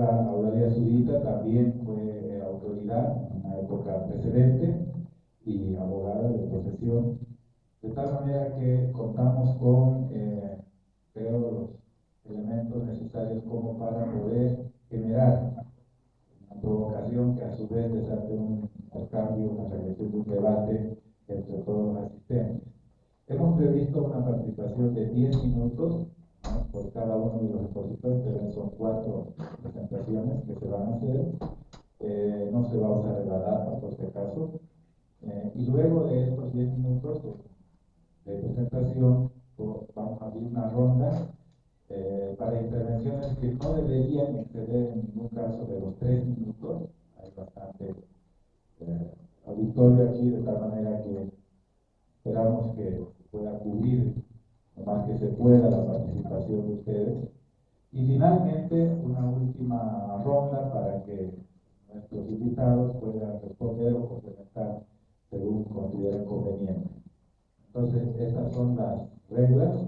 Eulalia Zurita también fue autoridad en una época antecedente y abogada de profesión, de tal manera que contamos con, creo, los elementos necesarios como para poder generar una provocación que a su vez desate un cambio, una reflexión, un debate entre todos los asistentes. Hemos previsto una participación de 10 minutos, ¿no?, por cada uno de los expositores, pero son 4 presentaciones que se van a hacer. No se va a usar el data, por si acaso. Y luego de estos 10 minutos de presentación, vamos a abrir una ronda para intervenciones que no deberían exceder en ningún caso de los 3 minutos. Hay bastante auditorio aquí, de tal manera que esperamos que pueda cubrir lo más que se pueda la participación de ustedes. Y finalmente, una última ronda para que nuestros invitados puedan responder o complementar según consideren conveniente. Entonces, estas son las reglas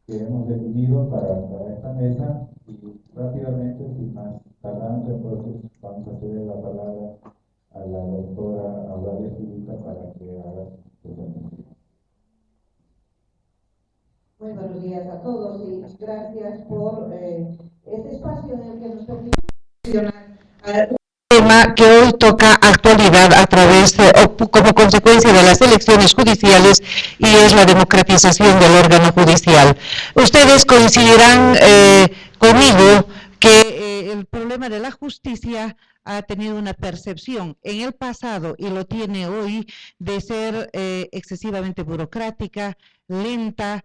que hemos definido para esta mesa, y rápidamente, sin más tardanza, entonces vamos a ceder la palabra a la doctora Eulalia Zurita para que haga su presentación. Muy buenos días a todos y gracias por este espacio en el que nos permite mencionar un tema que hoy toca actualidad a través como consecuencia de las elecciones judiciales, y es la democratización del órgano judicial. Ustedes coincidirán conmigo que el problema de la justicia ha tenido una percepción en el pasado, y lo tiene hoy, de ser excesivamente burocrática, lenta,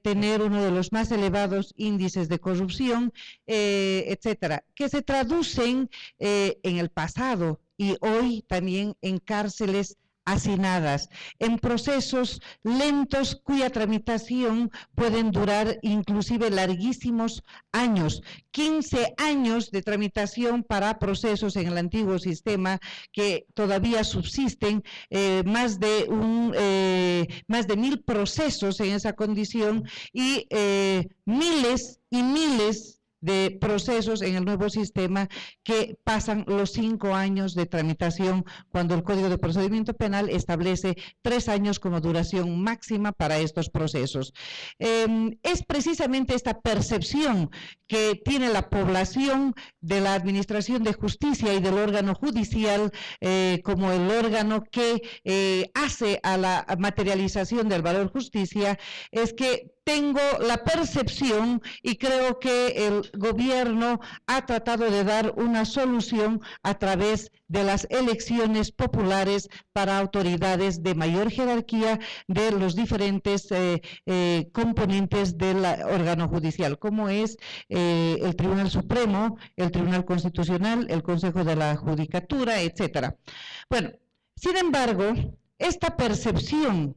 tener uno de los más elevados índices de corrupción, etcétera, que se traducen en el pasado y hoy también en cárceles hacinadas, en procesos lentos cuya tramitación pueden durar inclusive larguísimos años, 15 años de tramitación para procesos en el antiguo sistema que todavía subsisten, más de 1000 procesos en esa condición, y miles y miles de procesos en el nuevo sistema que pasan los 5 años de tramitación, cuando el Código de Procedimiento Penal establece 3 años como duración máxima para estos procesos. Es precisamente esta percepción que tiene la población de la Administración de Justicia y del órgano judicial como el órgano que hace a la materialización del valor justicia, es que tengo la percepción, y creo que el gobierno ha tratado de dar una solución a través de las elecciones populares para autoridades de mayor jerarquía de los diferentes componentes del órgano judicial, como es el Tribunal Supremo, el Tribunal Constitucional, el Consejo de la Judicatura, etcétera. Bueno, sin embargo, esta percepción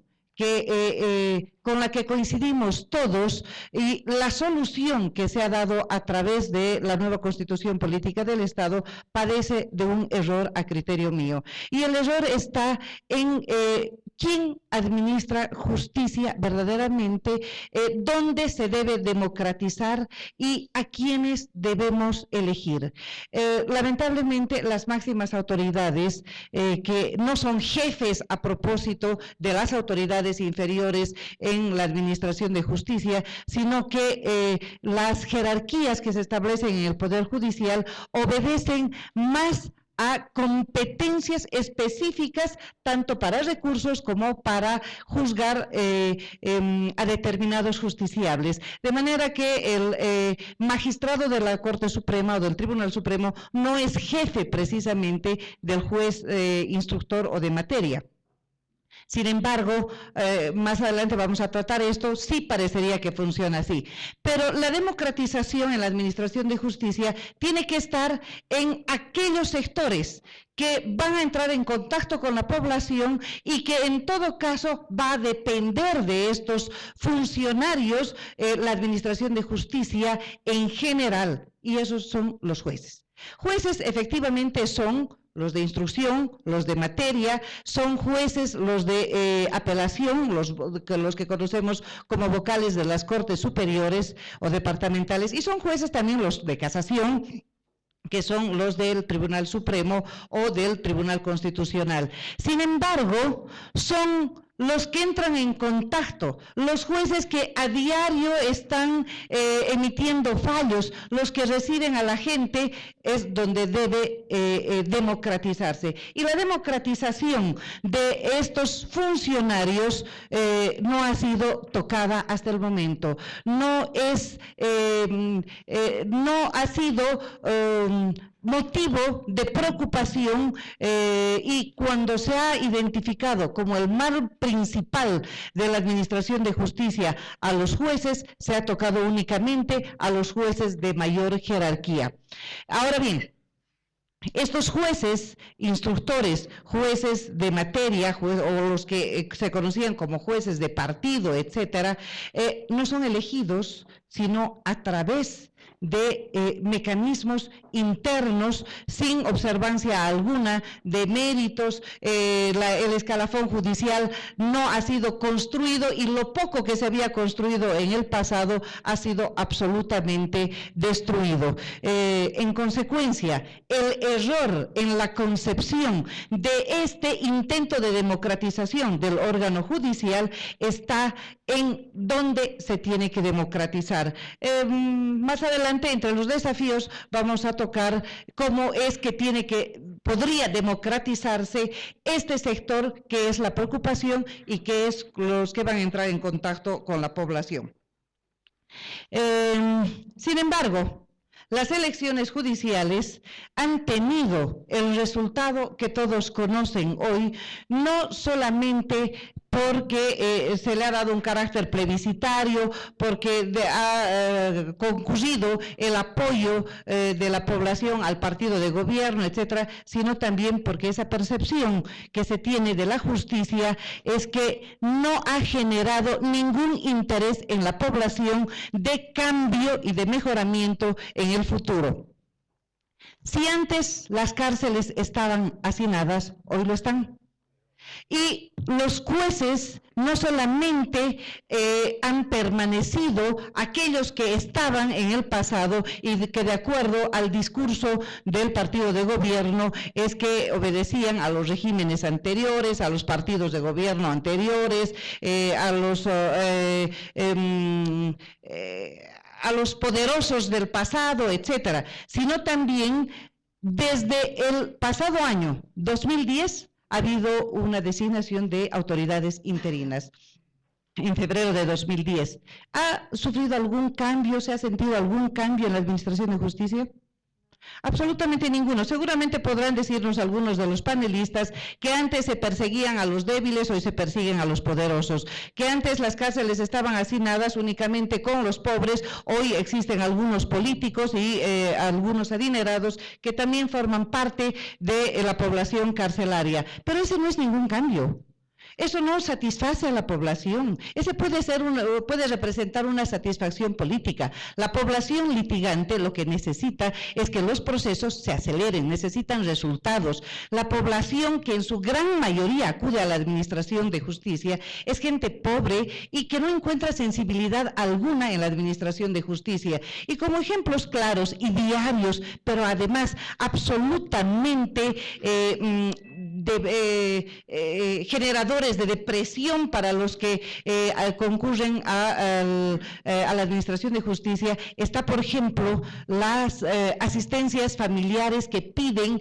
con la que coincidimos todos, y la solución que se ha dado a través de la nueva Constitución Política del Estado, padece de un error a criterio mío. Y el error está en quién administra justicia verdaderamente, dónde se debe democratizar y a quiénes debemos elegir. Lamentablemente, las máximas autoridades, que no son jefes a propósito de las autoridades inferiores en la administración de justicia, sino que las jerarquías que se establecen en el Poder Judicial obedecen más a competencias específicas, tanto para recursos como para juzgar a determinados justiciables. De manera que el magistrado de la Corte Suprema o del Tribunal Supremo no es jefe precisamente del juez instructor o de materia. Sin embargo, más adelante vamos a tratar esto, sí parecería que funciona así. Pero la democratización en la administración de justicia tiene que estar en aquellos sectores que van a entrar en contacto con la población, y que en todo caso va a depender de estos funcionarios la administración de justicia en general, y esos son los jueces. Jueces efectivamente son los de instrucción, los de materia, son jueces los de apelación, los que conocemos como vocales de las Cortes Superiores o departamentales, y son jueces también los de casación, que son los del Tribunal Supremo o del Tribunal Constitucional. Sin embargo, son los que entran en contacto, los jueces que a diario están emitiendo fallos, los que reciben a la gente, es donde debe democratizarse. Y la democratización de estos funcionarios no ha sido tocada hasta el momento. No ha sido motivo de preocupación y cuando se ha identificado como el mal principal de la administración de justicia a los jueces, se ha tocado únicamente a los jueces de mayor jerarquía. Ahora bien, estos jueces, instructores, jueces de materia, o los que se conocían como jueces de partido, etcétera, no son elegidos sino a través de mecanismos internos sin observancia alguna de méritos. El escalafón judicial no ha sido construido y lo poco que se había construido en el pasado ha sido absolutamente destruido. En consecuencia, el error en la concepción de este intento de democratización del órgano judicial está en dónde se tiene que democratizar. Más adelante, entre los desafíos, vamos a tocar cómo es que podría democratizarse este sector que es la preocupación y que es los que van a entrar en contacto con la población. Sin embargo, las elecciones judiciales han tenido el resultado que todos conocen hoy, no solamente porque se le ha dado un carácter plebiscitario, porque ha concurrido el apoyo de la población al partido de gobierno, etcétera, sino también porque esa percepción que se tiene de la justicia es que no ha generado ningún interés en la población de cambio y de mejoramiento en el futuro. Si antes las cárceles estaban hacinadas, hoy lo están. Y los jueces no solamente han permanecido aquellos que estaban en el pasado y que de acuerdo al discurso del partido de gobierno es que obedecían a los regímenes anteriores, a los partidos de gobierno anteriores, a los poderosos del pasado, etcétera, sino también desde el pasado año 2010 ha habido una designación de autoridades interinas. En febrero de 2010. ¿Ha sufrido algún cambio, se ha sentido algún cambio en la administración de justicia? Absolutamente ninguno. Seguramente podrán decirnos algunos de los panelistas que antes se perseguían a los débiles, hoy se persiguen a los poderosos, que antes las cárceles estaban hacinadas únicamente con los pobres, hoy existen algunos políticos y algunos adinerados que también forman parte de la población carcelaria. Pero ese no es ningún cambio. Eso no satisface a la población. Ese puede representar una satisfacción política. La población litigante lo que necesita es que los procesos se aceleren, necesitan resultados. La población que en su gran mayoría acude a la administración de justicia es gente pobre y que no encuentra sensibilidad alguna en la administración de justicia. Y como ejemplos claros y diarios, pero además absolutamente generadores de depresión para los que concurren a la administración de justicia, está por ejemplo las asistencias familiares que piden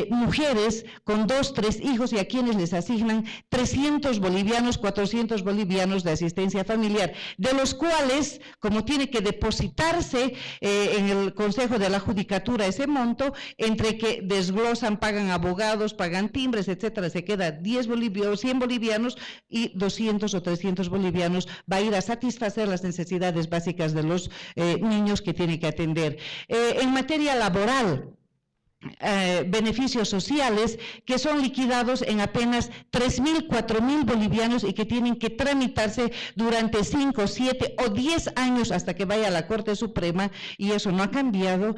mujeres con 2, 3 hijos y a quienes les asignan 300 bolivianos, 400 bolivianos de asistencia familiar, de los cuales, como tiene que depositarse en el Consejo de la Judicatura ese monto, entre que desglosan, pagan abogados, pagan timbres, etcétera, se queda 10 bolivianos, 100 bolivianos y 200 o 300 bolivianos va a ir a satisfacer las necesidades básicas de los niños que tiene que atender. En materia laboral, beneficios sociales que son liquidados en apenas 3.000, 4.000 bolivianos y que tienen que tramitarse durante 5, 7 o 10 años hasta que vaya a la Corte Suprema, y eso no ha cambiado,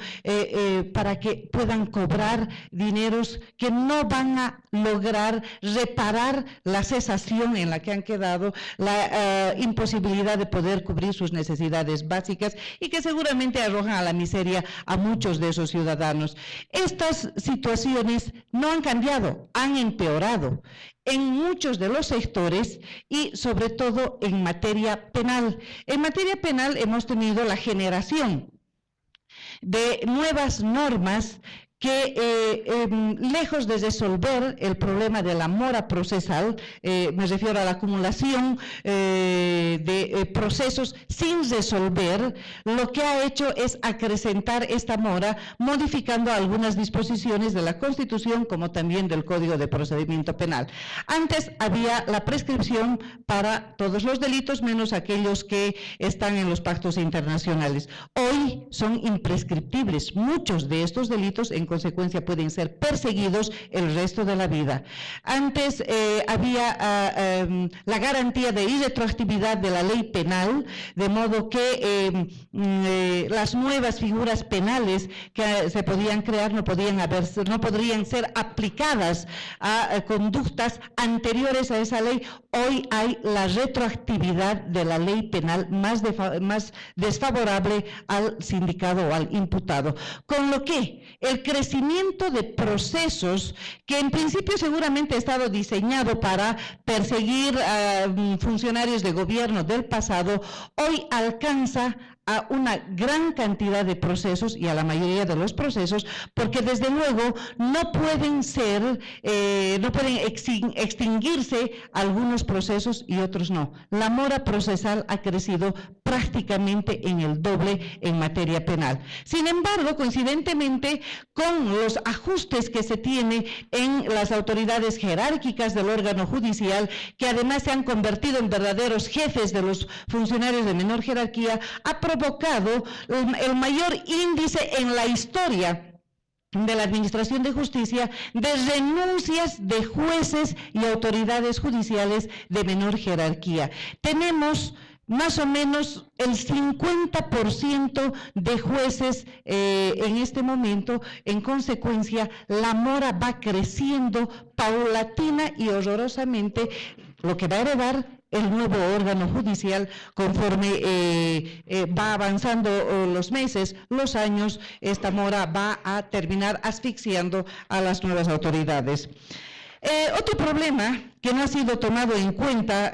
para que puedan cobrar dineros que no van a lograr reparar la cesación en la que han quedado, la imposibilidad de poder cubrir sus necesidades básicas, y que seguramente arrojan a la miseria a muchos de esos ciudadanos. Estas situaciones no han cambiado, han empeorado en muchos de los sectores y sobre todo en materia penal. En materia penal hemos tenido la generación de nuevas normas que lejos de resolver el problema de la mora procesal, me refiero a la acumulación de procesos sin resolver, lo que ha hecho es acrecentar esta mora, modificando algunas disposiciones de la Constitución como también del Código de Procedimiento Penal. Antes había la prescripción para todos los delitos, menos aquellos que están en los pactos internacionales. Hoy son imprescriptibles. Muchos de estos delitos en consecuencia pueden ser perseguidos el resto de la vida. Antes había la garantía de irretroactividad de la ley penal, de modo que las nuevas figuras penales que se podían crear no podrían ser aplicadas a conductas anteriores a esa ley. Hoy hay la retroactividad de la ley penal más desfavorable al sindicado o al imputado, con lo que el crecimiento de procesos que en principio seguramente ha estado diseñado para perseguir a funcionarios de gobierno del pasado, hoy alcanza a una gran cantidad de procesos y a la mayoría de los procesos, porque desde luego no pueden extinguirse algunos procesos y otros no. La mora procesal ha crecido prácticamente en el doble en materia penal. Sin embargo, coincidentemente con los ajustes que se tiene en las autoridades jerárquicas del órgano judicial, que además se han convertido en verdaderos jefes de los funcionarios de menor jerarquía, ha provocado el mayor índice en la historia de la Administración de Justicia de renuncias de jueces y autoridades judiciales de menor jerarquía. Tenemos más o menos el 50% de jueces en este momento. En consecuencia, la mora va creciendo paulatina y horrorosamente, lo que va a heredar el nuevo órgano judicial conforme va avanzando los meses, los años. Esta mora va a terminar asfixiando a las nuevas autoridades. Otro problema que no ha sido tomado en cuenta,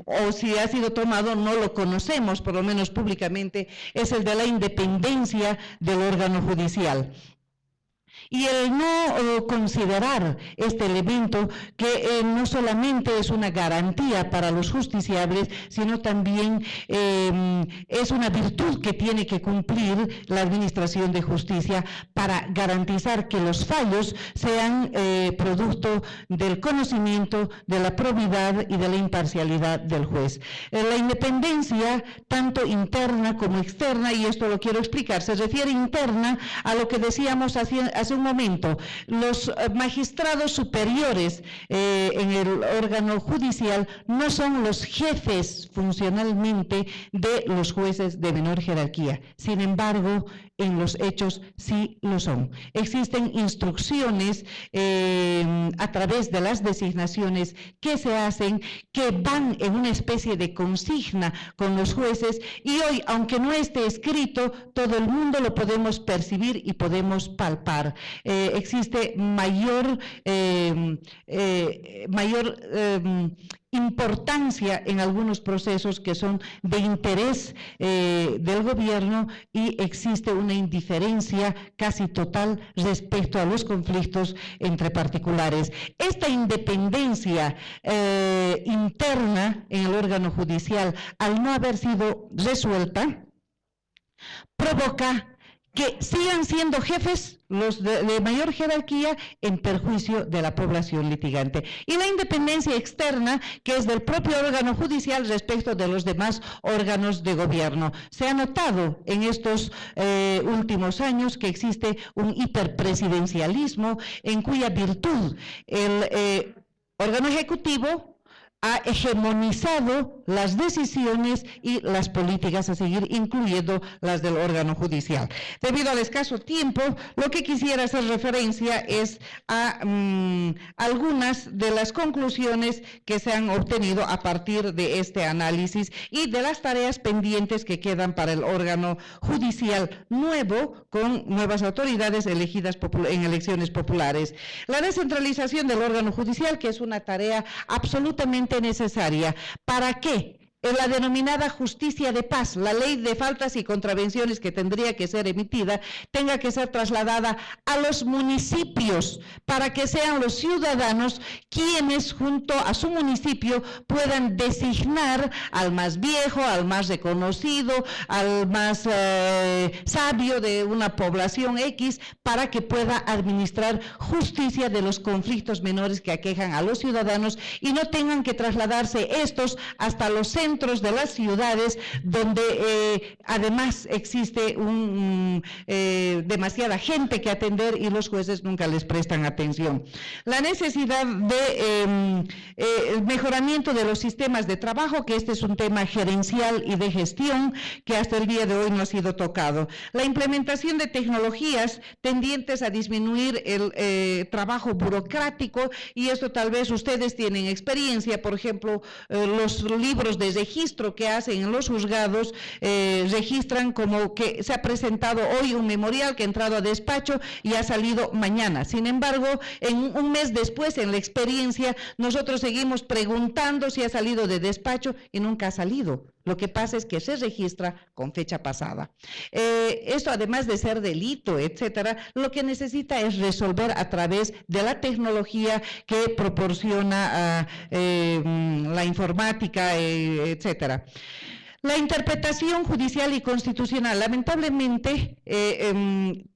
o si ha sido tomado no lo conocemos, por lo menos públicamente, es el de la independencia del órgano judicial. Y el no considerar este elemento, que no solamente es una garantía para los justiciables, sino también es una virtud que tiene que cumplir la Administración de Justicia para garantizar que los fallos sean producto del conocimiento, de la probidad y de la imparcialidad del juez. La independencia, tanto interna como externa, y esto lo quiero explicar, se refiere interna a lo que decíamos hace un momento. Los magistrados superiores en el órgano judicial no son los jefes funcionalmente de los jueces de menor jerarquía. Sin embargo, en los hechos sí lo son. Existen instrucciones a través de las designaciones que se hacen, que van en una especie de consigna con los jueces, y hoy, aunque no esté escrito, todo el mundo lo podemos percibir y podemos palpar. Existe mayor importancia en algunos procesos que son de interés del gobierno, y existe una indiferencia casi total respecto a los conflictos entre particulares. Esta independencia interna en el órgano judicial, al no haber sido resuelta, provoca que sigan siendo jefes, los de mayor jerarquía, en perjuicio de la población litigante. Y la independencia externa, que es del propio órgano judicial respecto de los demás órganos de gobierno. Se ha notado en estos últimos años que existe un hiperpresidencialismo en cuya virtud el órgano ejecutivo ha hegemonizado las decisiones y las políticas a seguir, incluyendo las del órgano judicial. Debido al escaso tiempo, lo que quisiera hacer referencia es a algunas de las conclusiones que se han obtenido a partir de este análisis y de las tareas pendientes que quedan para el órgano judicial nuevo, con nuevas autoridades elegidas en elecciones populares. La descentralización del órgano judicial, que es una tarea absolutamente necesaria. ¿Para qué? En la denominada justicia de paz, la ley de faltas y contravenciones que tendría que ser emitida, tenga que ser trasladada a los municipios para que sean los ciudadanos quienes junto a su municipio puedan designar al más viejo, al más reconocido, al más sabio de una población X, para que pueda administrar justicia de los conflictos menores que aquejan a los ciudadanos y no tengan que trasladarse estos hasta los centros de las ciudades, donde además existe demasiada gente que atender y los jueces nunca les prestan atención. La necesidad de mejoramiento de los sistemas de trabajo, que este es un tema gerencial y de gestión que hasta el día de hoy no ha sido tocado. La implementación de tecnologías tendientes a disminuir el trabajo burocrático, y esto tal vez ustedes tienen experiencia, por ejemplo, los libros de registro que hacen en los juzgados, registran como que se ha presentado hoy un memorial que ha entrado a despacho y ha salido mañana. Sin embargo, en un mes después, en la experiencia, nosotros seguimos preguntando si ha salido de despacho y nunca ha salido. Lo que pasa es que se registra con fecha pasada. Esto, además de ser delito, etcétera, lo que necesita es resolver a través de la tecnología que proporciona la informática, etcétera. La interpretación judicial y constitucional, lamentablemente,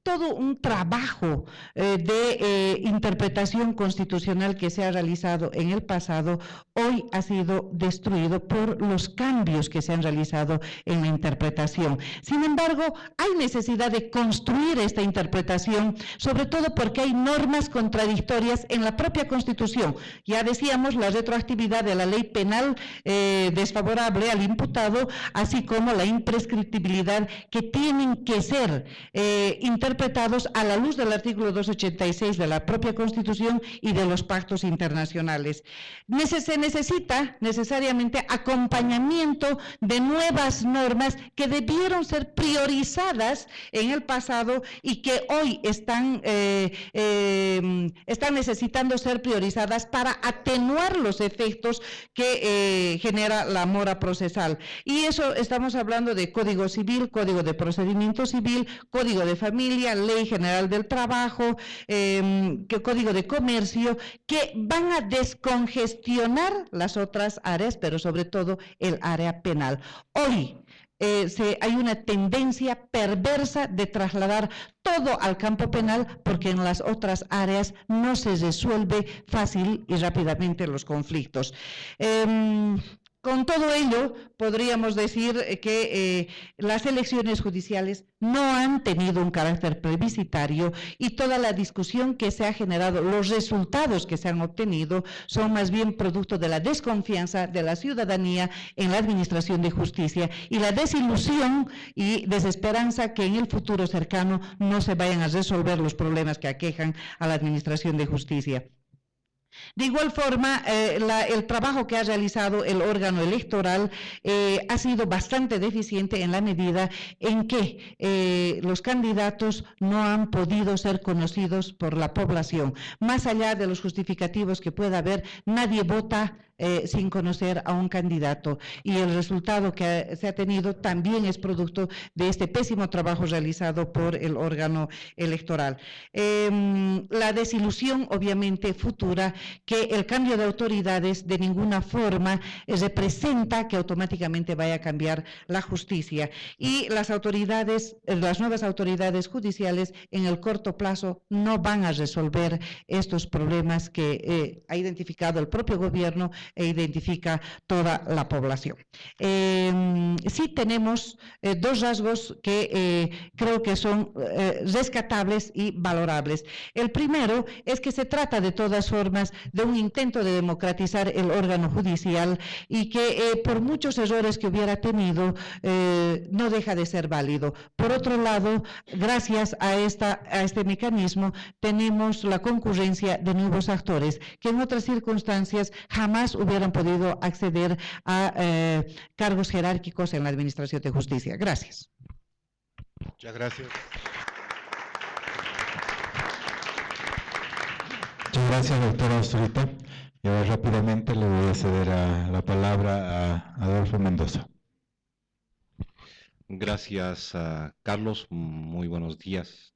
todo un trabajo de interpretación constitucional que se ha realizado en el pasado, hoy ha sido destruido por los cambios que se han realizado en la interpretación. Sin embargo, hay necesidad de construir esta interpretación, sobre todo porque hay normas contradictorias en la propia Constitución. Ya decíamos, la retroactividad de la ley penal desfavorable al imputado, así como la imprescriptibilidad, que tienen que ser interpretados a la luz del artículo 286 de la propia Constitución y de los pactos internacionales. Se necesita necesariamente acompañamiento de nuevas normas que debieron ser priorizadas en el pasado y que hoy están necesitando ser priorizadas para atenuar los efectos que genera la mora procesal. Y eso estamos hablando de Código Civil, Código de Procedimiento Civil, Código de Familia, Ley General del Trabajo, Código de Comercio, que van a descongestionar las otras áreas, pero sobre todo el área penal. Hoy hay una tendencia perversa de trasladar todo al campo penal, porque en las otras áreas no se resuelve fácil y rápidamente los conflictos. Con todo ello, podríamos decir que las elecciones judiciales no han tenido un carácter plebiscitario y toda la discusión que se ha generado, los resultados que se han obtenido, son más bien producto de la desconfianza de la ciudadanía en la administración de justicia y la desilusión y desesperanza que en el futuro cercano no se vayan a resolver los problemas que aquejan a la administración de justicia. De igual forma, el trabajo que ha realizado el órgano electoral ha sido bastante deficiente en la medida en que los candidatos no han podido ser conocidos por la población. Más allá de los justificativos que pueda haber, nadie vota sin conocer a un candidato. Y el resultado que se ha tenido también es producto de este pésimo trabajo realizado por el órgano electoral. La desilusión, obviamente, futura, que el cambio de autoridades de ninguna forma representa que automáticamente vaya a cambiar la justicia. Y las nuevas autoridades judiciales en el corto plazo no van a resolver estos problemas que ha identificado el propio gobierno e identifica toda la población. Sí tenemos dos rasgos que creo que son rescatables y valorables. El primero es que se trata de todas formas de un intento de democratizar el órgano judicial y que por muchos errores que hubiera tenido no deja de ser válido. Por otro lado, gracias a este mecanismo tenemos la concurrencia de nuevos actores que en otras circunstancias jamás hubieran podido acceder a cargos jerárquicos en la Administración de Justicia. Gracias. Muchas gracias. Muchas gracias, doctora Ostrita. Y ahora rápidamente le voy a ceder la palabra a Adolfo Mendoza. Gracias, Carlos. Muy buenos días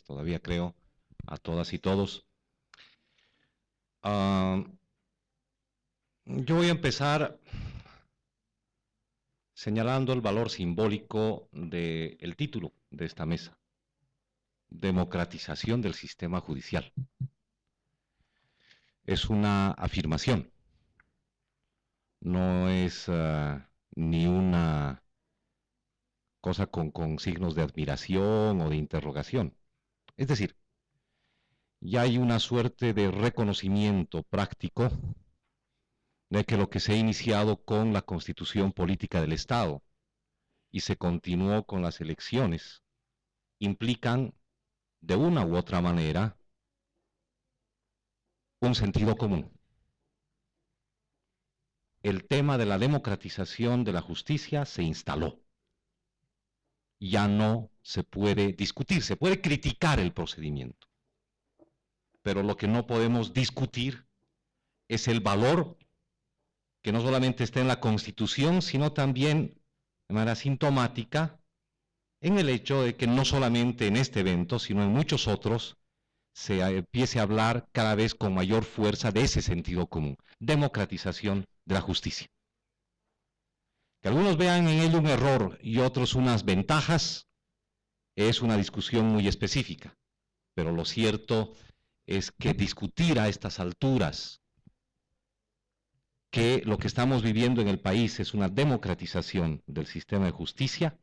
todavía creo, a todas y todos. Yo voy a empezar señalando el valor simbólico del título de esta mesa: democratización del sistema judicial. Es una afirmación, no es ni una cosa con signos de admiración o de interrogación. Es decir, ya hay una suerte de reconocimiento práctico de que lo que se ha iniciado con la Constitución Política del Estado y se continuó con las elecciones implican, de una u otra manera, un sentido común. El tema de la democratización de la justicia se instaló. Ya no se puede discutir, se puede criticar el procedimiento, pero lo que no podemos discutir es el valor que no solamente está en la Constitución, sino también de manera sintomática en el hecho de que no solamente en este evento, sino en muchos otros, se empiece a hablar cada vez con mayor fuerza de ese sentido común: democratización de la justicia. Que algunos vean en ello un error y otros unas ventajas, es una discusión muy específica, pero lo cierto es que discutir a estas alturas que lo que estamos viviendo en el país es una democratización del sistema de justicia,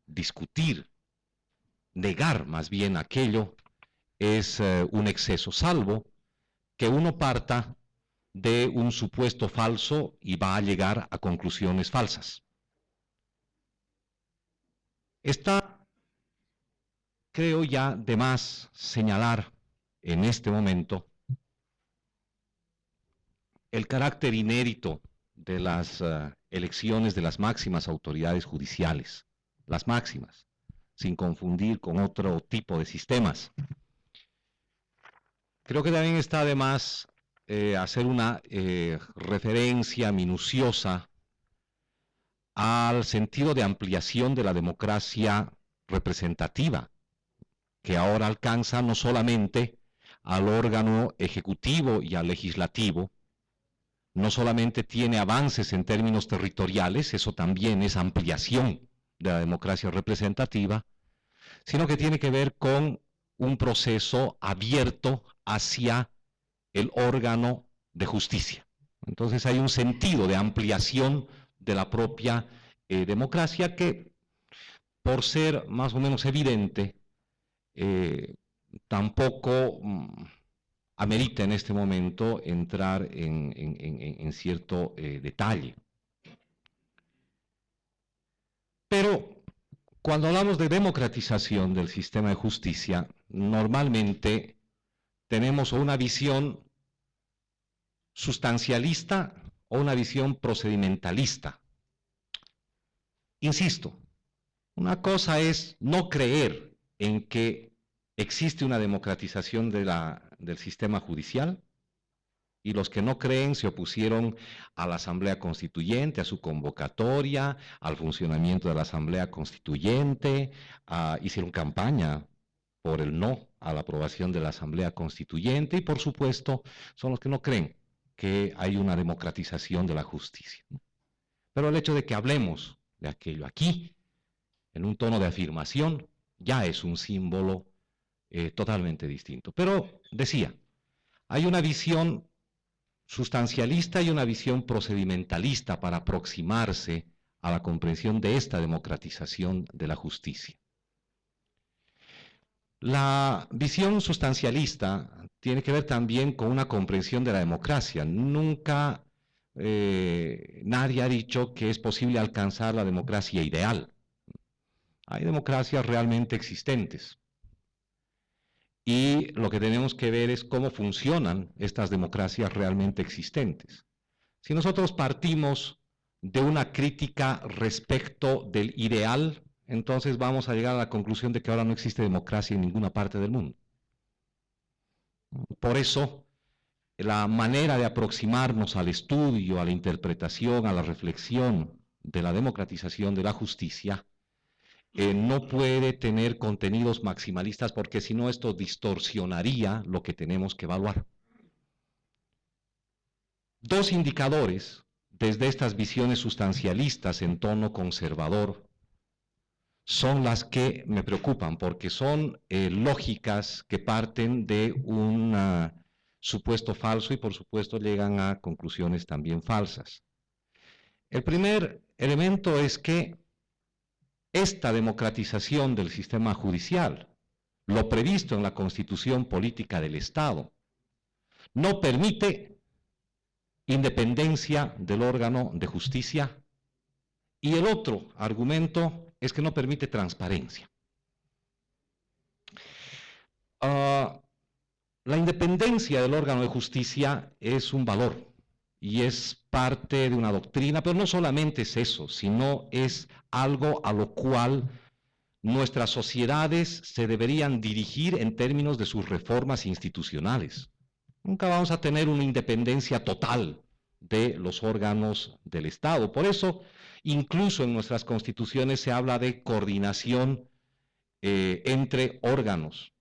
discutir, negar más bien aquello, es un exceso, salvo que uno parta de un supuesto falso y va a llegar a conclusiones falsas. Está, creo ya, de más señalar en este momento el carácter inédito de las elecciones de las máximas autoridades judiciales, las máximas, sin confundir con otro tipo de sistemas. Creo que también está de más hacer una referencia minuciosa al sentido de ampliación de la democracia representativa, que ahora alcanza no solamente al órgano ejecutivo y al legislativo, no solamente tiene avances en términos territoriales, eso también es ampliación de la democracia representativa, sino que tiene que ver con un proceso abierto hacia el órgano de justicia. Entonces hay un sentido de ampliación de la propia democracia que, por ser más o menos evidente, tampoco amerita en este momento entrar en cierto detalle. Pero cuando hablamos de democratización del sistema de justicia, normalmente tenemos una visión sustancialista o una visión procedimentalista. Insisto, una cosa es no creer en que existe una democratización del sistema judicial, y los que no creen se opusieron a la Asamblea Constituyente, a su convocatoria, al funcionamiento de la Asamblea Constituyente, hicieron campaña por el no a la aprobación de la Asamblea Constituyente y, por supuesto, son los que no creen que hay una democratización de la justicia. Pero el hecho de que hablemos de aquello aquí, en un tono de afirmación, ya es un símbolo totalmente distinto. Pero, decía, hay una visión sustancialista y una visión procedimentalista para aproximarse a la comprensión de esta democratización de la justicia. La visión sustancialista tiene que ver también con una comprensión de la democracia. Nunca nadie ha dicho que es posible alcanzar la democracia ideal. Hay democracias realmente existentes. Y lo que tenemos que ver es cómo funcionan estas democracias realmente existentes. Si nosotros partimos de una crítica respecto del ideal, entonces vamos a llegar a la conclusión de que ahora no existe democracia en ninguna parte del mundo. Por eso, la manera de aproximarnos al estudio, a la interpretación, a la reflexión de la democratización de la justicia, no puede tener contenidos maximalistas porque si no esto distorsionaría lo que tenemos que evaluar. Dos indicadores desde estas visiones sustancialistas en tono conservador son las que me preocupan porque son lógicas que parten de un supuesto falso y por supuesto llegan a conclusiones también falsas. El primer elemento es que esta democratización del sistema judicial, lo previsto en la Constitución Política del Estado, no permite independencia del órgano de justicia y el otro argumento es que no permite transparencia. La independencia del órgano de justicia es un valor y es parte de una doctrina, pero no solamente es eso, sino es algo a lo cual nuestras sociedades se deberían dirigir en términos de sus reformas institucionales. Nunca vamos a tener una independencia total de los órganos del Estado. Por eso, incluso en nuestras constituciones se habla de coordinación entre órganos.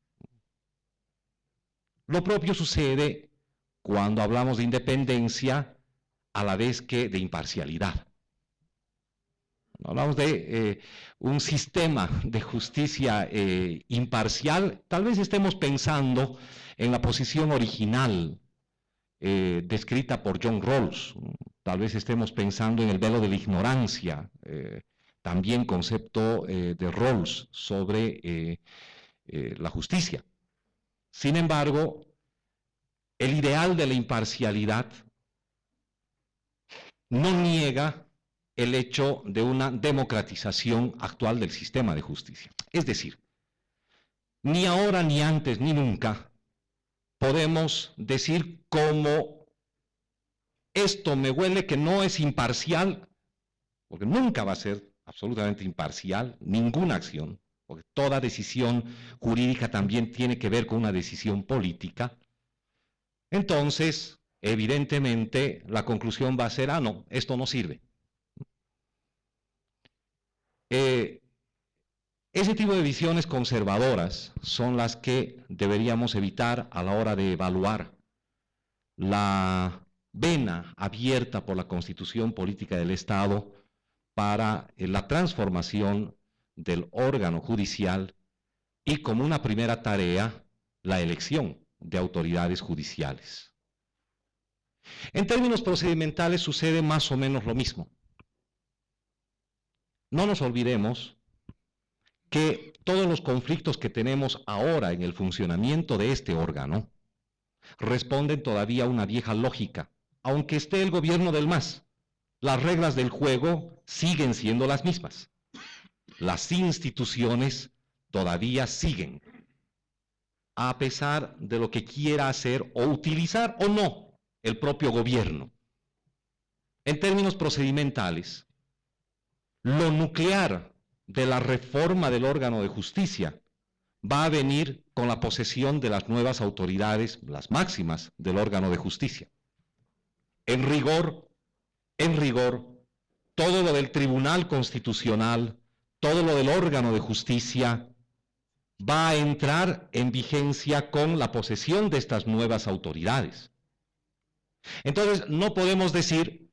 Lo propio sucede cuando hablamos de independencia a la vez que de imparcialidad. Cuando hablamos de un sistema de justicia imparcial, tal vez estemos pensando en la posición original descrita por John Rawls. Tal vez estemos pensando en el velo de la ignorancia, también concepto de Rawls sobre la justicia. Sin embargo, el ideal de la imparcialidad no niega el hecho de una democratización actual del sistema de justicia. Es decir, ni ahora, ni antes, ni nunca podemos decir como esto me huele que no es imparcial, porque nunca va a ser absolutamente imparcial ninguna acción, porque toda decisión jurídica también tiene que ver con una decisión política. Entonces, evidentemente, la conclusión va a ser, no, esto no sirve. Ese tipo de visiones conservadoras son las que deberíamos evitar a la hora de evaluar la vena abierta por la Constitución Política del Estado para la transformación del órgano judicial y como una primera tarea, la elección de autoridades judiciales. En términos procedimentales sucede más o menos lo mismo. No nos olvidemos que todos los conflictos que tenemos ahora en el funcionamiento de este órgano responden todavía a una vieja lógica. Aunque esté el gobierno del MAS, las reglas del juego siguen siendo las mismas. Las instituciones todavía siguen, a pesar de lo que quiera hacer o utilizar o no el propio gobierno. En términos procedimentales, lo nuclear de la reforma del órgano de justicia va a venir con la posesión de las nuevas autoridades, las máximas del órgano de justicia. en rigor, todo lo del Tribunal Constitucional, todo lo del órgano de justicia, va a entrar en vigencia con la posesión de estas nuevas autoridades. Entonces, no podemos decir,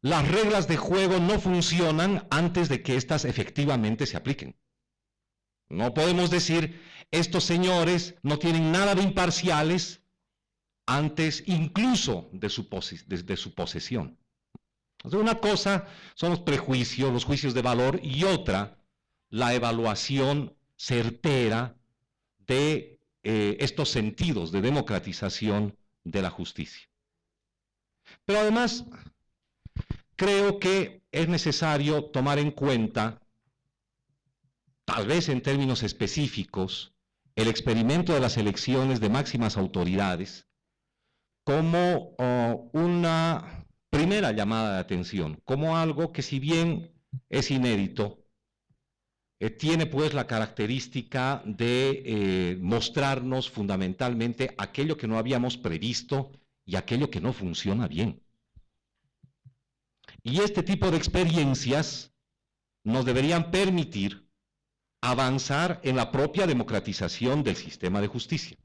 las reglas de juego no funcionan antes de que éstas efectivamente se apliquen. No podemos decir, estos señores no tienen nada de imparciales antes incluso de su posesión. Entonces, una cosa son los prejuicios, los juicios de valor, y otra, la evaluación certera de estos sentidos de democratización de la justicia. Pero además, creo que es necesario tomar en cuenta, tal vez en términos específicos, el experimento de las elecciones de máximas autoridades como una primera llamada de atención, como algo que, si bien es inédito, tiene pues la característica de mostrarnos fundamentalmente aquello que no habíamos previsto y aquello que no funciona bien. Y este tipo de experiencias nos deberían permitir avanzar en la propia democratización del sistema de justicia.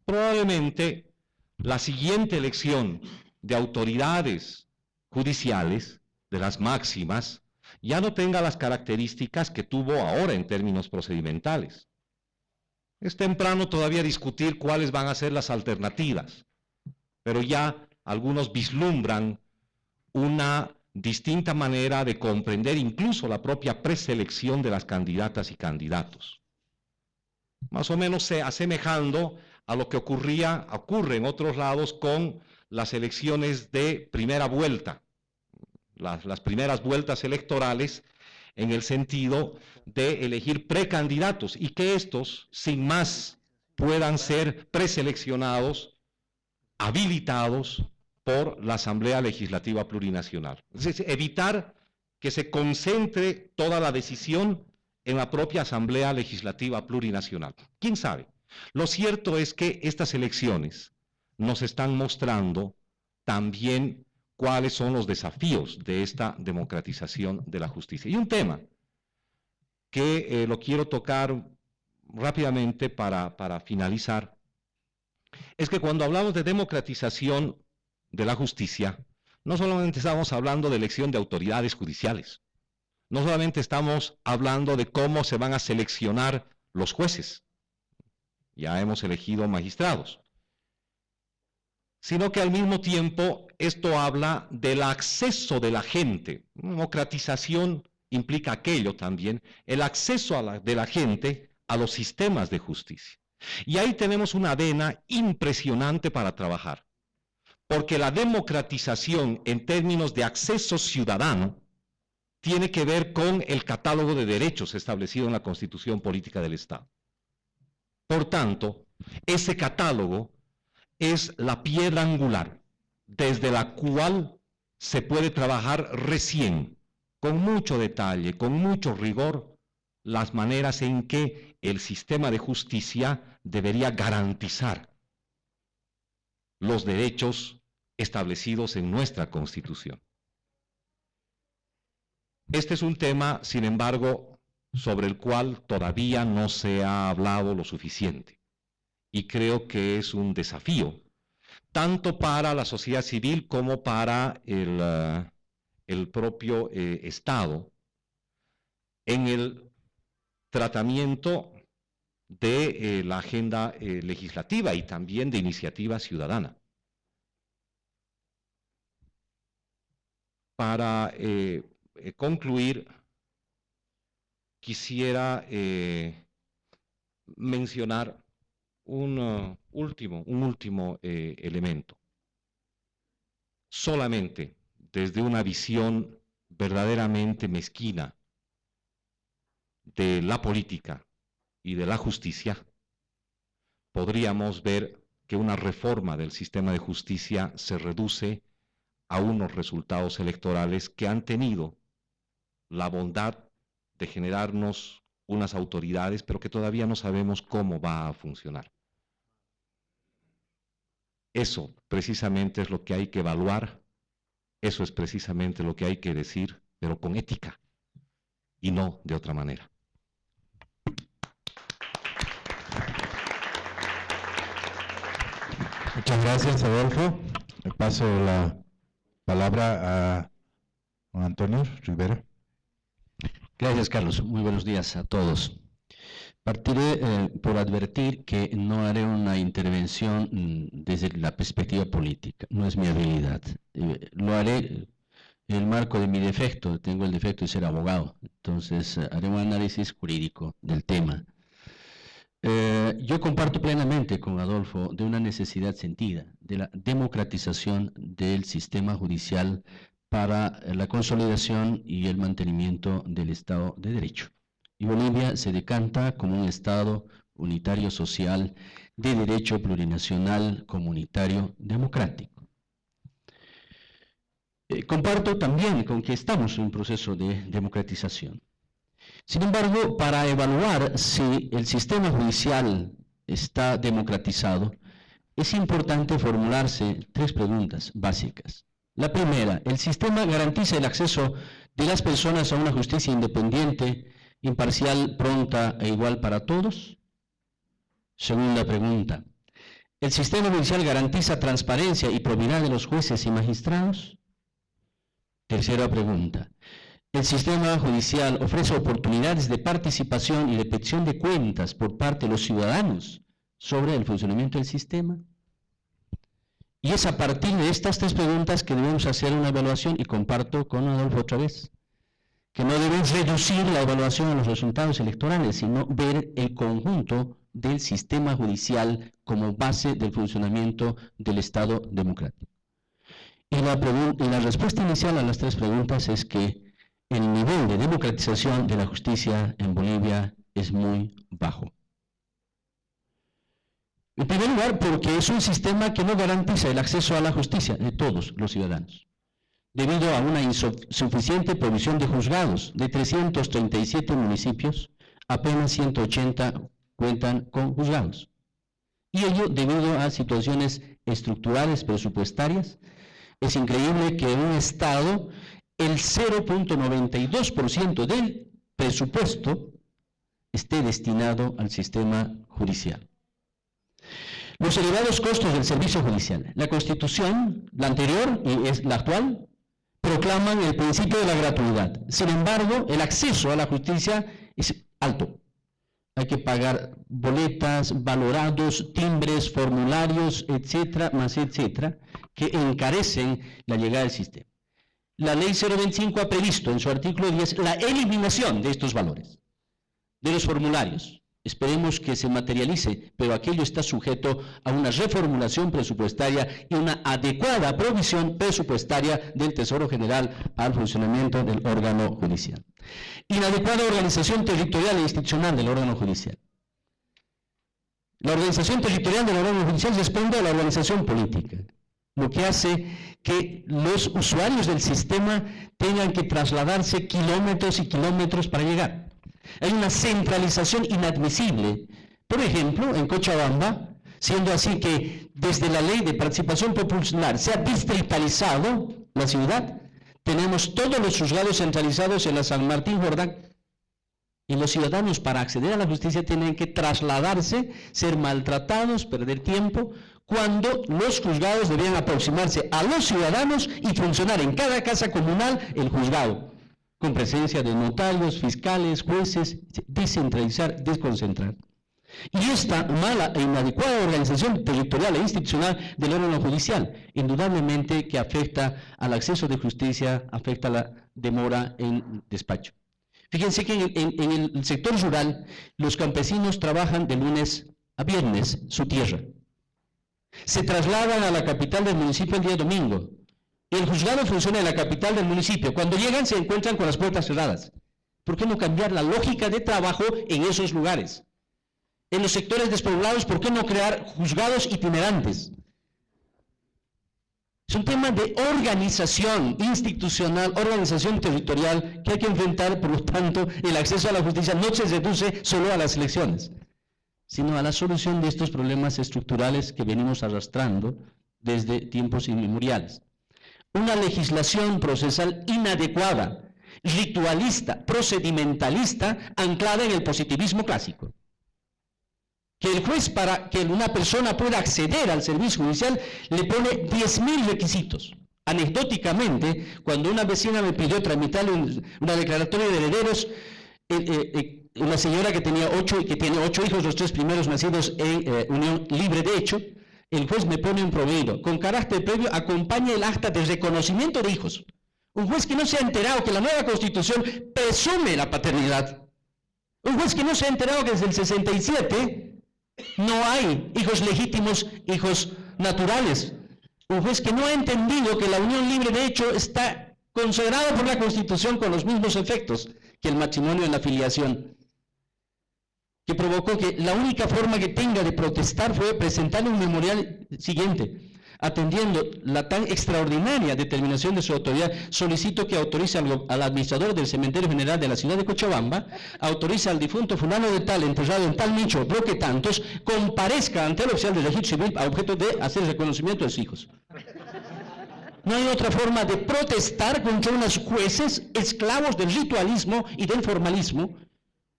Probablemente la siguiente elección de autoridades judiciales, de las máximas, ya no tenga las características que tuvo ahora en términos procedimentales. Es temprano todavía discutir cuáles van a ser las alternativas, pero ya algunos vislumbran una distinta manera de comprender incluso la propia preselección de las candidatas y candidatos. Más o menos asemejando a lo que ocurre en otros lados con las elecciones de primera vuelta, las primeras vueltas electorales, en el sentido de elegir precandidatos y que estos, sin más, puedan ser preseleccionados, habilitados por la Asamblea Legislativa Plurinacional. Es decir, evitar que se concentre toda la decisión en la propia Asamblea Legislativa Plurinacional. ¿Quién sabe? Lo cierto es que estas elecciones nos están mostrando también cuáles son los desafíos de esta democratización de la justicia. Y un tema que lo quiero tocar rápidamente para finalizar, es que cuando hablamos de democratización de la justicia, no solamente estamos hablando de elección de autoridades judiciales, no solamente estamos hablando de cómo se van a seleccionar los jueces, ya hemos elegido magistrados, sino que al mismo tiempo esto habla del acceso de la gente. Democratización implica aquello también, el acceso de la gente a los sistemas de justicia. Y ahí tenemos una vena impresionante para trabajar, porque la democratización en términos de acceso ciudadano tiene que ver con el catálogo de derechos establecido en la Constitución Política del Estado. Por tanto, ese catálogo es la piedra angular desde la cual se puede trabajar recién, con mucho detalle, con mucho rigor, las maneras en que el sistema de justicia debería garantizar los derechos establecidos en nuestra Constitución. Este es un tema, sin embargo, sobre el cual todavía no se ha hablado lo suficiente. Y creo que es un desafío, tanto para la sociedad civil como para el propio Estado, en el tratamiento de la agenda legislativa y también de iniciativa ciudadana. Para concluir, quisiera mencionar un último elemento. Solamente desde una visión verdaderamente mezquina de la política y de la justicia, podríamos ver que una reforma del sistema de justicia se reduce a unos resultados electorales que han tenido la bondad de generarnos unas autoridades, pero que todavía no sabemos cómo va a funcionar. Eso precisamente es lo que hay que evaluar, eso es precisamente lo que hay que decir, pero con ética y no de otra manera. Muchas gracias, Adolfo. Le paso la palabra a Juan Antonio Rivera. Gracias, Carlos. Muy buenos días a todos. Partiré por advertir que no haré una intervención desde la perspectiva política, no es mi habilidad. Lo haré en el marco de mi defecto, tengo el defecto de ser abogado, entonces haré un análisis jurídico del tema. Yo comparto plenamente con Adolfo de una necesidad sentida de la democratización del sistema judicial para la consolidación y el mantenimiento del Estado de Derecho. Y Bolivia se decanta como un Estado unitario social de derecho plurinacional, comunitario, democrático. Comparto también con que estamos en un proceso de democratización. Sin embargo, para evaluar si el sistema judicial está democratizado, es importante formularse 3 preguntas básicas. La primera, ¿el sistema garantiza el acceso de las personas a una justicia independiente, imparcial, pronta e igual para todos? Segunda pregunta, ¿el sistema judicial garantiza transparencia y probidad de los jueces y magistrados? Tercera pregunta, ¿el sistema judicial ofrece oportunidades de participación y de petición de cuentas por parte de los ciudadanos sobre el funcionamiento del sistema? Y es a partir de estas 3 preguntas que debemos hacer una evaluación, y comparto con Adolfo otra vez, que no debemos reducir la evaluación a los resultados electorales, sino ver el conjunto del sistema judicial como base del funcionamiento del Estado democrático. Y la respuesta inicial a las 3 preguntas es que el nivel de democratización de la justicia en Bolivia es muy bajo. En primer lugar, porque es un sistema que no garantiza el acceso a la justicia de todos los ciudadanos, debido a una insuficiente provisión de juzgados. De 337 municipios, apenas 180 cuentan con juzgados. Y ello debido a situaciones estructurales presupuestarias. Es increíble que en un estado el 0.92% del presupuesto esté destinado al sistema judicial. Los elevados costos del servicio judicial. La Constitución, la anterior y es la actual, proclaman el principio de la gratuidad. Sin embargo, el acceso a la justicia es alto. Hay que pagar boletas, valorados, timbres, formularios, etcétera, más etcétera, que encarecen la llegada del sistema. La Ley 025 ha previsto en su artículo 10 la eliminación de estos valores, de los formularios. Esperemos que se materialice, pero aquello está sujeto a una reformulación presupuestaria y una adecuada provisión presupuestaria del Tesoro General al funcionamiento del órgano judicial. Inadecuada organización territorial e institucional del órgano judicial. La organización territorial del órgano judicial responde a la organización política, lo que hace que los usuarios del sistema tengan que trasladarse kilómetros y kilómetros para llegar. Hay una centralización inadmisible. Por ejemplo, en Cochabamba, siendo así que desde la ley de participación popular se ha distritalizado la ciudad, tenemos todos los juzgados centralizados en la San Martín Jordán, y los ciudadanos para acceder a la justicia tienen que trasladarse, ser maltratados, perder tiempo, cuando los juzgados debían aproximarse a los ciudadanos y funcionar en cada casa comunal el juzgado, con presencia de notarios, fiscales, jueces, descentralizar, desconcentrar. Y esta mala e inadecuada organización territorial e institucional del órgano judicial, indudablemente que afecta al acceso de justicia, afecta a la demora en despacho. Fíjense que en el sector rural, los campesinos trabajan de lunes a viernes su tierra. Se trasladan a la capital del municipio el día domingo. El juzgado funciona en la capital del municipio. Cuando llegan se encuentran con las puertas cerradas. ¿Por qué no cambiar la lógica de trabajo en esos lugares? En los sectores despoblados, ¿por qué no crear juzgados itinerantes? Es un tema de organización institucional, organización territorial que hay que enfrentar. Por lo tanto, el acceso a la justicia no se reduce solo a las elecciones, sino a la solución de estos problemas estructurales que venimos arrastrando desde tiempos inmemoriales. Una legislación procesal inadecuada, ritualista, procedimentalista, anclada en el positivismo clásico. Que el juez, para que una persona pueda acceder al servicio judicial, le pone 10.000 requisitos. Anecdóticamente, cuando una vecina me pidió tramitarle una declaratoria de herederos, una señora que tiene 8 hijos, los 3 primeros nacidos en unión libre de hecho, el juez me pone un proveído. Con carácter previo, acompaña el acta de reconocimiento de hijos. Un juez que no se ha enterado que la nueva Constitución presume la paternidad. Un juez que no se ha enterado que desde el 67 no hay hijos legítimos, hijos naturales. Un juez que no ha entendido que la unión libre de hecho está consagrada por la Constitución con los mismos efectos que el matrimonio en la filiación, que provocó que la única forma que tenga de protestar fue presentarle un memorial siguiente. Atendiendo la tan extraordinaria determinación de su autoridad, solicito que autorice al administrador del Cementerio General de la ciudad de Cochabamba, autorice al difunto fulano de tal, enterrado en tal nicho, bloque tantos, comparezca ante el oficial del registro civil a objeto de hacer el reconocimiento de sus hijos. No hay otra forma de protestar contra unos jueces esclavos del ritualismo y del formalismo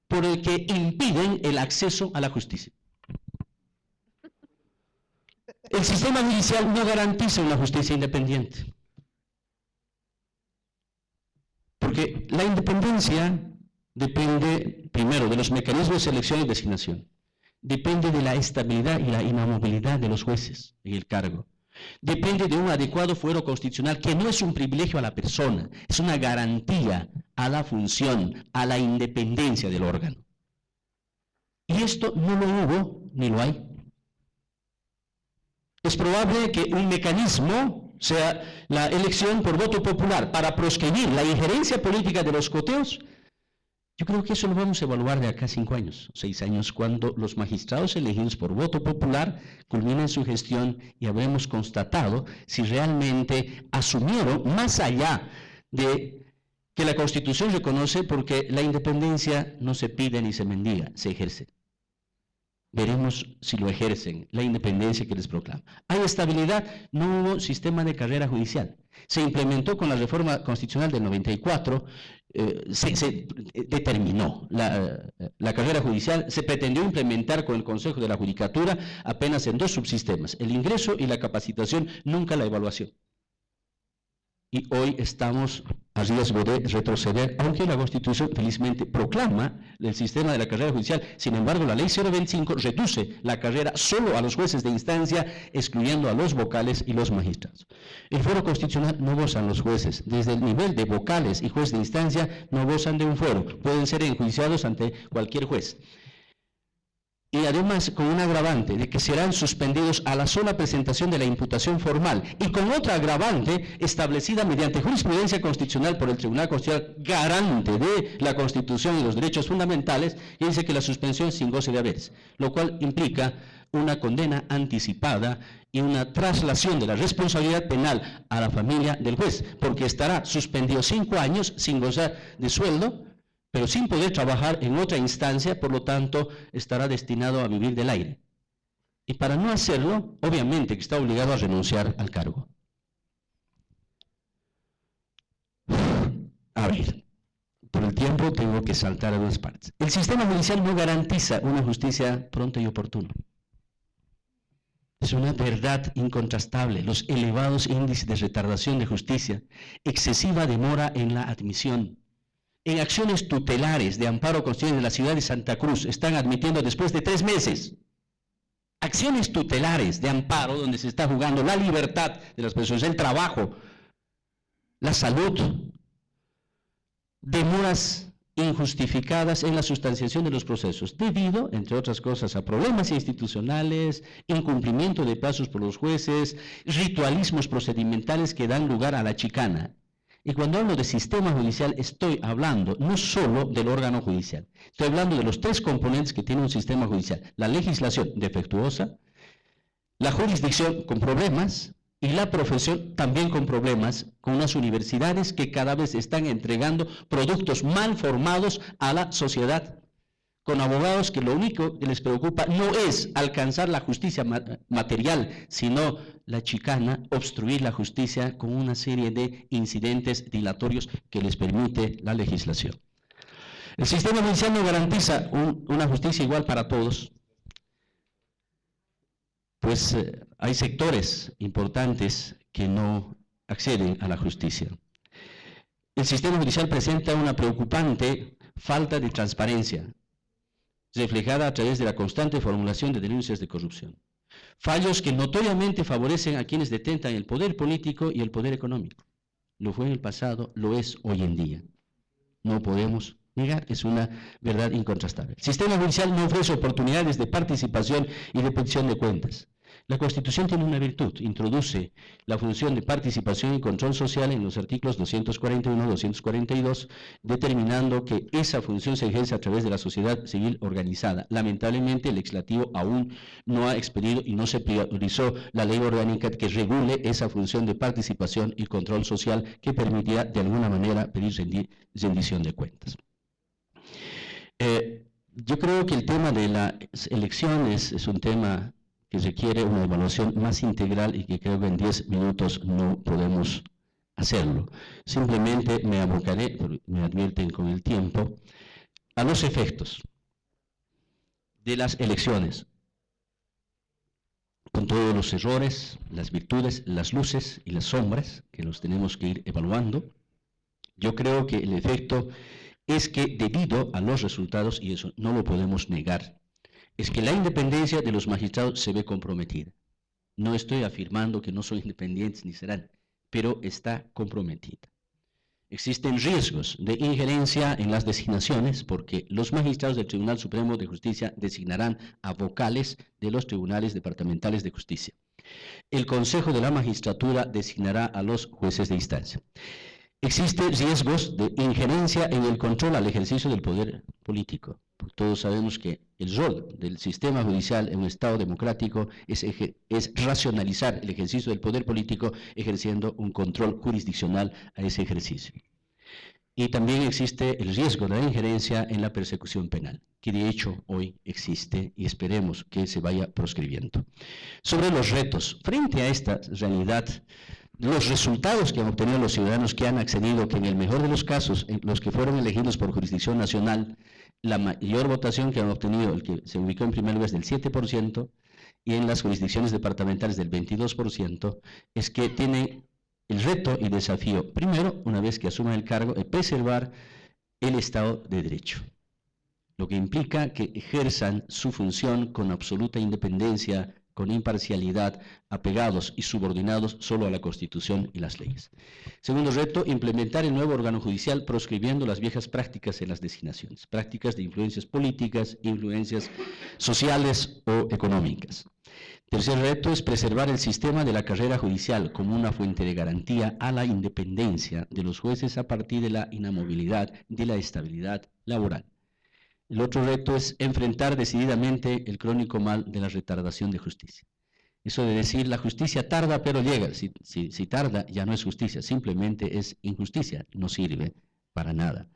por el que impiden el acceso a la justicia. El sistema judicial no garantiza una justicia independiente. Porque la independencia depende, primero, de los mecanismos de selección y designación. Depende de la estabilidad y la inamovilidad de los jueces en el cargo. Depende de un adecuado fuero constitucional, que no es un privilegio a la persona, es una garantía a la función, a la independencia del órgano. Y esto no lo hubo, ni lo hay. Es probable que un mecanismo sea la elección por voto popular para proscribir la injerencia política de los coteos. Yo creo que eso lo vamos a evaluar de acá 5 años, 6 años, cuando los magistrados elegidos por voto popular culminen su gestión y habremos constatado si realmente asumieron, más allá de que la Constitución reconoce, porque la independencia no se pide ni se mendiga, se ejerce. Veremos si lo ejercen, la independencia que les proclama. Hay estabilidad, no hubo sistema de carrera judicial. Se implementó con la reforma constitucional del 94, se determinó la carrera judicial, se pretendió implementar con el Consejo de la Judicatura apenas en 2 subsistemas, el ingreso y la capacitación, nunca la evaluación. Y hoy estamos a riesgo de retroceder, aunque la Constitución felizmente proclama el sistema de la carrera judicial. Sin embargo, la Ley 025 reduce la carrera solo a los jueces de instancia, excluyendo a los vocales y los magistrados. El fuero constitucional no gozan los jueces. Desde el nivel de vocales y juez de instancia no gozan de un fuero. Pueden ser enjuiciados ante cualquier juez. Y además con un agravante de que serán suspendidos a la sola presentación de la imputación formal, y con otra agravante establecida mediante jurisprudencia constitucional por el Tribunal Constitucional, garante de la Constitución y los derechos fundamentales, y dice que la suspensión sin goce de haberes, lo cual implica una condena anticipada y una traslación de la responsabilidad penal a la familia del juez, porque estará suspendido 5 años sin gozar de sueldo, pero sin poder trabajar en otra instancia, por lo tanto, estará destinado a vivir del aire. Y para no hacerlo, obviamente que está obligado a renunciar al cargo. A ver, por el tiempo tengo que saltar a 2 partes. El sistema judicial no garantiza una justicia pronta y oportuna. Es una verdad incontrastable. Los elevados índices de retardación de justicia, excesiva demora en la admisión, en acciones tutelares de amparo constitucional de la ciudad de Santa Cruz, están admitiendo después de 3 meses. Acciones tutelares de amparo donde se está jugando la libertad de las personas, el trabajo, la salud. Demoras injustificadas en la sustanciación de los procesos, debido, entre otras cosas, a problemas institucionales, incumplimiento de plazos por los jueces, ritualismos procedimentales que dan lugar a la chicana. Y cuando hablo de sistema judicial, estoy hablando no solo del órgano judicial, estoy hablando de los 3 componentes que tiene un sistema judicial: la legislación defectuosa, la jurisdicción con problemas y la profesión también con problemas, con unas universidades que cada vez están entregando productos mal formados a la sociedad, con abogados que lo único que les preocupa no es alcanzar la justicia material, sino la chicana, obstruir la justicia con una serie de incidentes dilatorios que les permite la legislación. El sistema judicial no garantiza una justicia igual para todos, pues hay sectores importantes que no acceden a la justicia. El sistema judicial presenta una preocupante falta de transparencia, reflejada a través de la constante formulación de denuncias de corrupción. Fallos que notoriamente favorecen a quienes detentan el poder político y el poder económico. Lo fue en el pasado, lo es hoy en día. No podemos negar, es una verdad incontrastable. El sistema judicial no ofrece oportunidades de participación y de petición de cuentas. La Constitución tiene una virtud, introduce la función de participación y control social en los artículos 241 y 242, determinando que esa función se ejerce a través de la sociedad civil organizada. Lamentablemente, el legislativo aún no ha expedido y no se priorizó la ley orgánica que regule esa función de participación y control social que permitía de alguna manera pedir rendición de cuentas. Yo creo que el tema de las elecciones es un tema que requiere una evaluación más integral y que creo que en 10 minutos no podemos hacerlo. Simplemente me abocaré, me advierten con el tiempo, a los efectos de las elecciones, con todos los errores, las virtudes, las luces y las sombras que los tenemos que ir evaluando. Yo creo que el efecto es que debido a los resultados, y eso no lo podemos negar, es que la independencia de los magistrados se ve comprometida. No estoy afirmando que no son independientes ni serán, pero está comprometida. Existen riesgos de injerencia en las designaciones porque los magistrados del Tribunal Supremo de Justicia designarán a vocales de los tribunales departamentales de justicia. El Consejo de la Magistratura designará a los jueces de instancia. Existen riesgos de injerencia en el control al ejercicio del poder político. Todos sabemos que el rol del sistema judicial en un Estado democrático es racionalizar el ejercicio del poder político ejerciendo un control jurisdiccional a ese ejercicio. Y también existe el riesgo de la injerencia en la persecución penal, que de hecho hoy existe y esperemos que se vaya proscribiendo. Sobre los retos, frente a esta realidad, los resultados que han obtenido los ciudadanos que han accedido, que en el mejor de los casos, los que fueron elegidos por jurisdicción nacional, la mayor votación que han obtenido, el que se ubicó en primer lugar es del 7%, y en las jurisdicciones departamentales del 22%, es que tienen el reto y desafío, primero, una vez que asuman el cargo, de preservar el Estado de Derecho, lo que implica que ejerzan su función con absoluta independencia, con imparcialidad, apegados y subordinados solo a la Constitución y las leyes. Segundo reto, implementar el nuevo órgano judicial proscribiendo las viejas prácticas en las designaciones, prácticas de influencias políticas, influencias sociales o económicas. Tercer reto es preservar el sistema de la carrera judicial como una fuente de garantía a la independencia de los jueces a partir de la inamovilidad, de la estabilidad laboral. El otro reto es enfrentar decididamente el crónico mal de la retardación de justicia. Eso de decir la justicia tarda pero llega, si tarda ya no es justicia, simplemente es injusticia, no sirve para nada.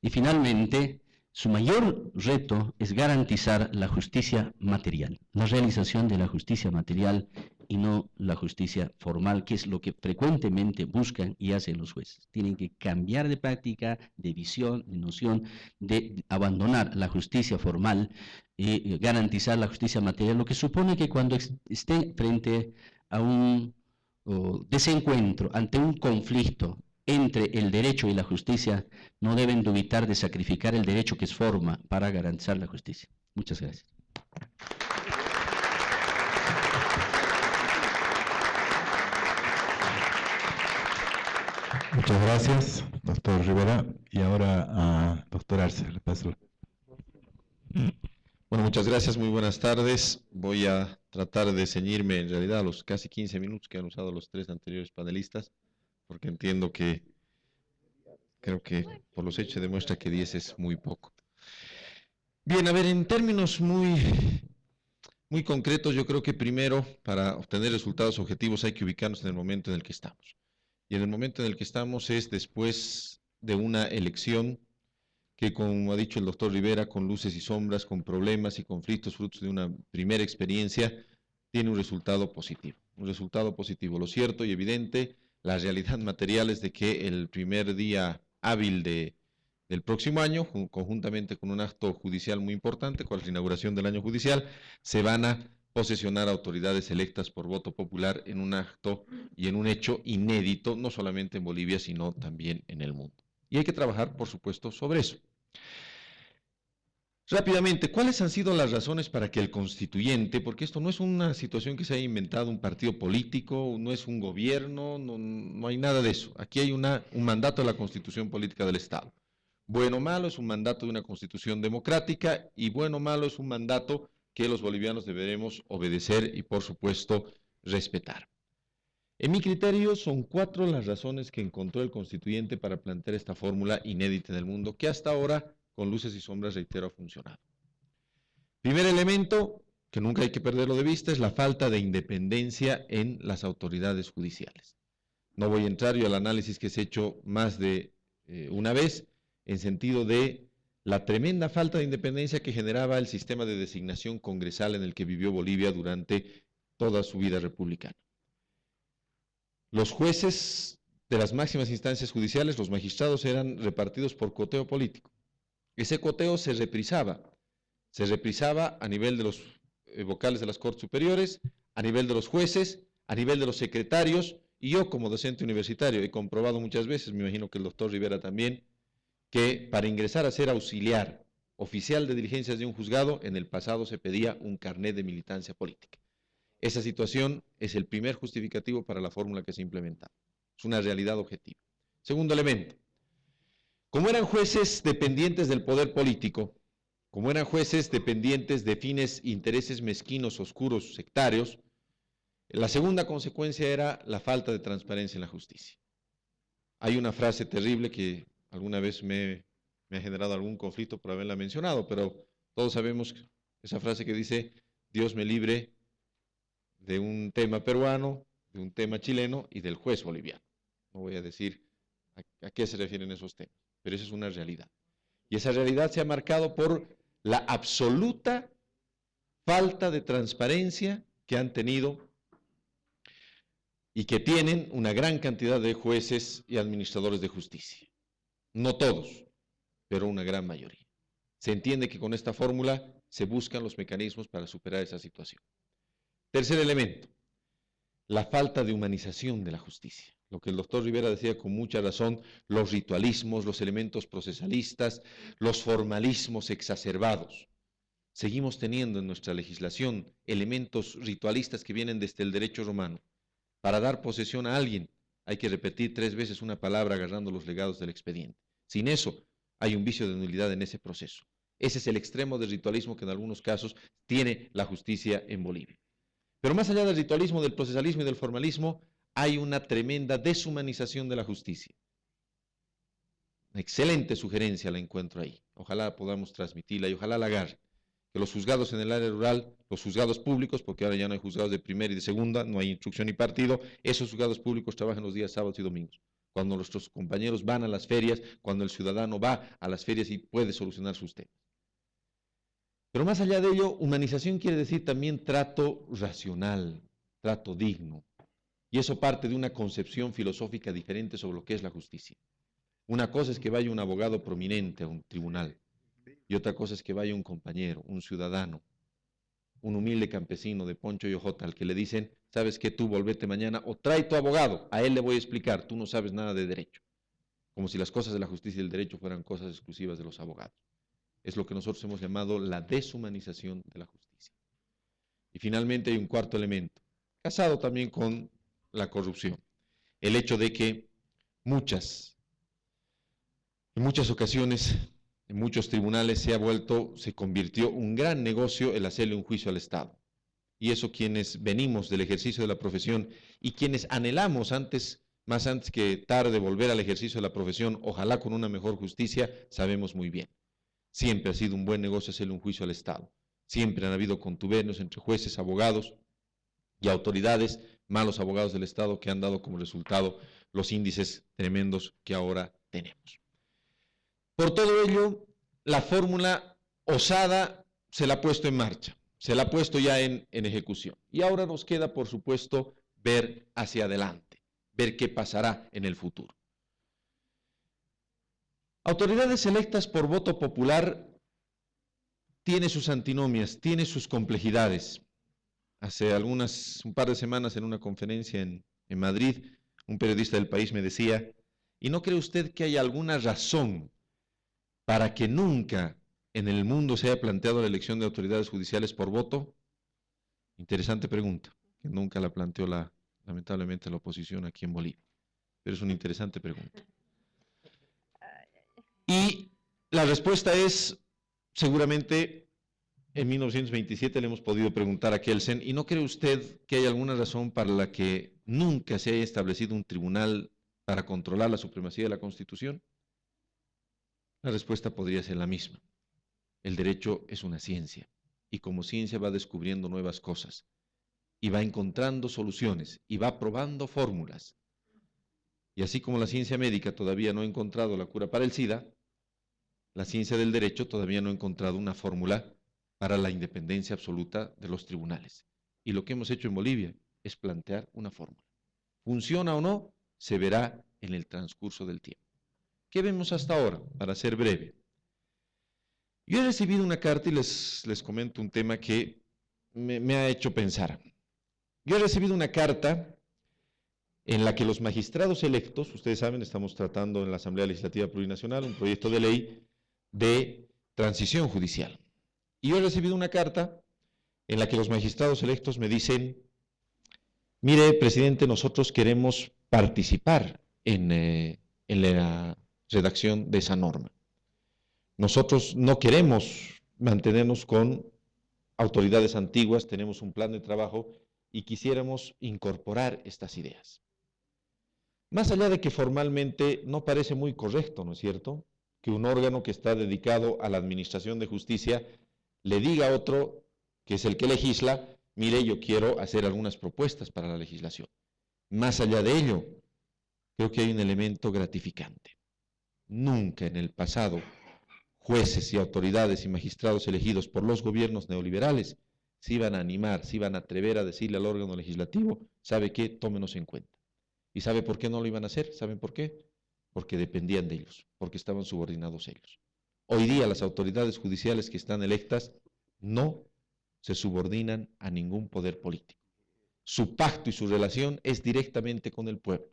Y finalmente, su mayor reto es garantizar la justicia material, la realización de la justicia material y no la justicia formal, que es lo que frecuentemente buscan y hacen los jueces. Tienen que cambiar de práctica, de visión, de noción, de abandonar la justicia formal y garantizar la justicia material, lo que supone que cuando estén frente a un desencuentro, ante un conflicto entre el derecho y la justicia, no deben dubitar de sacrificar el derecho que es forma para garantizar la justicia. Muchas gracias. Muchas gracias, doctor Rivera. Y ahora a doctor Arce, le paso. Bueno, muchas gracias, muy buenas tardes. Voy a tratar de ceñirme en realidad a los casi 15 minutos que han usado los tres anteriores panelistas, porque entiendo que, creo que por los hechos se demuestra que 10 es muy poco. Bien, a ver, en términos muy concretos, yo creo que primero, para obtener resultados objetivos hay que ubicarnos en el momento en el que estamos. Y en el momento en el que estamos es después de una elección que, como ha dicho el doctor Rivera, con luces y sombras, con problemas y conflictos frutos de una primera experiencia, tiene un resultado positivo. Un resultado positivo. Lo cierto y evidente, la realidad material es de que el primer día hábil del próximo año, conjuntamente con un acto judicial muy importante, con la inauguración del año judicial, se van a posesionar autoridades electas por voto popular en un acto y en un hecho inédito, no solamente en Bolivia, sino también en el mundo. Y hay que trabajar, por supuesto, sobre eso. Rápidamente, ¿cuáles han sido las razones para que el constituyente, porque esto no es una situación que se haya inventado un partido político, no es un gobierno, no hay nada de eso. Aquí hay un mandato de la Constitución Política del Estado. Bueno o malo es un mandato de una constitución democrática y bueno o malo es un mandato que los bolivianos deberemos obedecer y, por supuesto, respetar. En mi criterio, son 4 las razones que encontró el constituyente para plantear esta fórmula inédita en el mundo, que hasta ahora, con luces y sombras, reitero, ha funcionado. Primer elemento, que nunca hay que perderlo de vista, es la falta de independencia en las autoridades judiciales. No voy a entrar yo al análisis que se ha hecho más de una vez, en sentido de la tremenda falta de independencia que generaba el sistema de designación congresal en el que vivió Bolivia durante toda su vida republicana. Los jueces de las máximas instancias judiciales, los magistrados, eran repartidos por coteo político. Ese coteo se reprisaba a nivel de los vocales de las Cortes Superiores, a nivel de los jueces, a nivel de los secretarios, y yo como docente universitario he comprobado muchas veces, me imagino que el doctor Rivera también, que para ingresar a ser auxiliar oficial de diligencias de un juzgado, en el pasado se pedía un carnet de militancia política. Esa situación es el primer justificativo para la fórmula que se implementa. Es una realidad objetiva. Segundo elemento, como eran jueces dependientes del poder político, como eran jueces dependientes de fines, intereses mezquinos, oscuros, sectarios, la segunda consecuencia era la falta de transparencia en la justicia. Hay una frase terrible que alguna vez me ha generado algún conflicto por haberla mencionado, pero todos sabemos esa frase que dice: Dios me libre de un tema peruano, de un tema chileno y del juez boliviano. No voy a decir a qué se refieren esos temas, pero esa es una realidad. Y esa realidad se ha marcado por la absoluta falta de transparencia que han tenido y que tienen una gran cantidad de jueces y administradores de justicia. No todos, pero una gran mayoría. Se entiende que con esta fórmula se buscan los mecanismos para superar esa situación. Tercer elemento, la falta de humanización de la justicia. Lo que el doctor Rivera decía con mucha razón, los ritualismos, los elementos procesalistas, los formalismos exacerbados. Seguimos teniendo en nuestra legislación elementos ritualistas que vienen desde el derecho romano. Para dar posesión a alguien hay que repetir 3 veces una palabra agarrando los legados del expediente. Sin eso hay un vicio de nulidad en ese proceso. Ese es el extremo del ritualismo que en algunos casos tiene la justicia en Bolivia. Pero más allá del ritualismo, del procesalismo y del formalismo, hay una tremenda deshumanización de la justicia. Una excelente sugerencia la encuentro ahí. Ojalá podamos transmitirla y ojalá la agarre. Que los juzgados en el área rural, los juzgados públicos, porque ahora ya no hay juzgados de primera y de segunda, no hay instrucción ni partido, esos juzgados públicos trabajan los días sábados y domingos. Cuando nuestros compañeros van a las ferias, cuando el ciudadano va a las ferias y puede solucionar sus temas. Pero más allá de ello, humanización quiere decir también trato racional, trato digno. Y eso parte de una concepción filosófica diferente sobre lo que es la justicia. Una cosa es que vaya un abogado prominente a un tribunal, y otra cosa es que vaya un compañero, un ciudadano, un humilde campesino de poncho y hojota al que le dicen: ¿sabes qué? Tú volvete mañana o trae tu abogado, a él le voy a explicar, tú no sabes nada de derecho. Como si las cosas de la justicia y del derecho fueran cosas exclusivas de los abogados. Es lo que nosotros hemos llamado la deshumanización de la justicia. Y finalmente hay un cuarto elemento, casado también con la corrupción. El hecho de que en muchas ocasiones, en muchos tribunales se convirtió un gran negocio el hacerle un juicio al Estado. Y eso quienes venimos del ejercicio de la profesión y quienes anhelamos más antes que tarde volver al ejercicio de la profesión, ojalá con una mejor justicia, sabemos muy bien. Siempre ha sido un buen negocio hacerle un juicio al Estado. Siempre han habido contubernios entre jueces, abogados y autoridades, malos abogados del Estado que han dado como resultado los índices tremendos que ahora tenemos. Por todo ello, la fórmula osada se la ha puesto en marcha, se la ha puesto ya en ejecución. Y ahora nos queda, por supuesto, ver hacia adelante, ver qué pasará en el futuro. Autoridades electas por voto popular tiene sus antinomias, tiene sus complejidades. Hace un par de semanas en una conferencia en Madrid, un periodista del País me decía, ¿y no cree usted que hay alguna razón para que nunca en el mundo se haya planteado la elección de autoridades judiciales por voto? Interesante pregunta, que nunca la planteó lamentablemente la oposición aquí en Bolivia, pero es una interesante pregunta. Y la respuesta es, seguramente, en 1927 le hemos podido preguntar a Kelsen, ¿y no cree usted que hay alguna razón para la que nunca se haya establecido un tribunal para controlar la supremacía de la Constitución? La respuesta podría ser la misma. El derecho es una ciencia, y como ciencia va descubriendo nuevas cosas, y va encontrando soluciones, y va probando fórmulas. Y así como la ciencia médica todavía no ha encontrado la cura para el SIDA, la ciencia del derecho todavía no ha encontrado una fórmula para la independencia absoluta de los tribunales. Y lo que hemos hecho en Bolivia es plantear una fórmula. ¿Funciona o no? Se verá en el transcurso del tiempo. ¿Qué vemos hasta ahora? Para ser breve. Yo he recibido una carta y les comento un tema que me ha hecho pensar. Yo he recibido una carta en la que los magistrados electos, ustedes saben, estamos tratando en la Asamblea Legislativa Plurinacional un proyecto de ley de transición judicial. Y yo he recibido una carta en la que los magistrados electos me dicen, mire, presidente, nosotros queremos participar en la redacción de esa norma. Nosotros no queremos mantenernos con autoridades antiguas, tenemos un plan de trabajo y quisiéramos incorporar estas ideas. Más allá de que formalmente no parece muy correcto, ¿no es cierto?, que un órgano que está dedicado a la administración de justicia le diga a otro, que es el que legisla, mire, yo quiero hacer algunas propuestas para la legislación. Más allá de ello, creo que hay un elemento gratificante. Nunca en el pasado, jueces y autoridades y magistrados elegidos por los gobiernos neoliberales se iban a animar, se iban a atrever a decirle al órgano legislativo, ¿sabe qué? Tómenos en cuenta. ¿Y sabe por qué no lo iban a hacer? ¿Saben por qué? Porque dependían de ellos, porque estaban subordinados a ellos. Hoy día las autoridades judiciales que están electas no se subordinan a ningún poder político. Su pacto y su relación es directamente con el pueblo.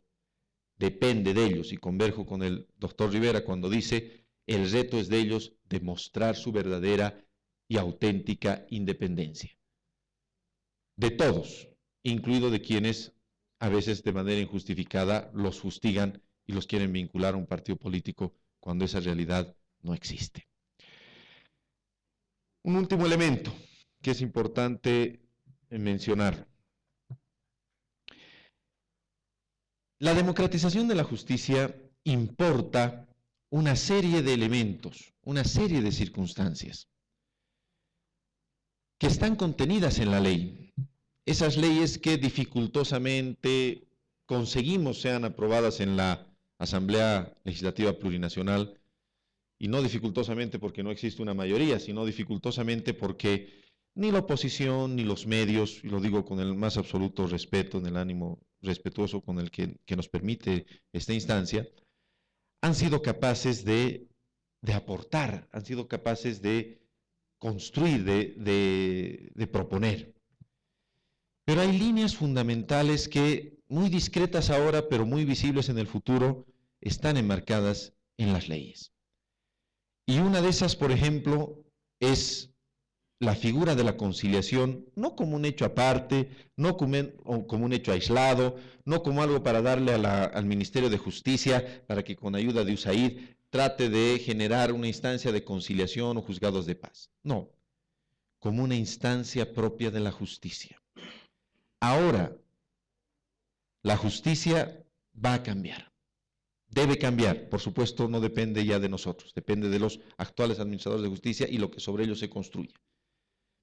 Depende de ellos, y converjo con el doctor Rivera cuando dice, el reto es de ellos demostrar su verdadera y auténtica independencia. De todos, incluido de quienes a veces de manera injustificada los fustigan y los quieren vincular a un partido político cuando esa realidad no existe. Un último elemento que es importante mencionar. La democratización de la justicia importa una serie de elementos, una serie de circunstancias que están contenidas en la ley. Esas leyes que dificultosamente conseguimos sean aprobadas en la Asamblea Legislativa Plurinacional, y no dificultosamente porque no existe una mayoría, sino dificultosamente porque ni la oposición ni los medios, y lo digo con el más absoluto respeto, en el ánimo respetuoso con el que nos permite esta instancia, han sido capaces de aportar, han sido capaces de construir, de proponer. Pero hay líneas fundamentales que, muy discretas ahora, pero muy visibles en el futuro, están enmarcadas en las leyes. Y una de esas, por ejemplo, es la figura de la conciliación, no como un hecho aparte, no como un hecho aislado, no como algo para darle al Ministerio de Justicia, para que con ayuda de USAID trate de generar una instancia de conciliación o juzgados de paz. No, como una instancia propia de la justicia. Ahora, la justicia va a cambiar. Debe cambiar, por supuesto, no depende ya de nosotros, depende de los actuales administradores de justicia y lo que sobre ellos se construye.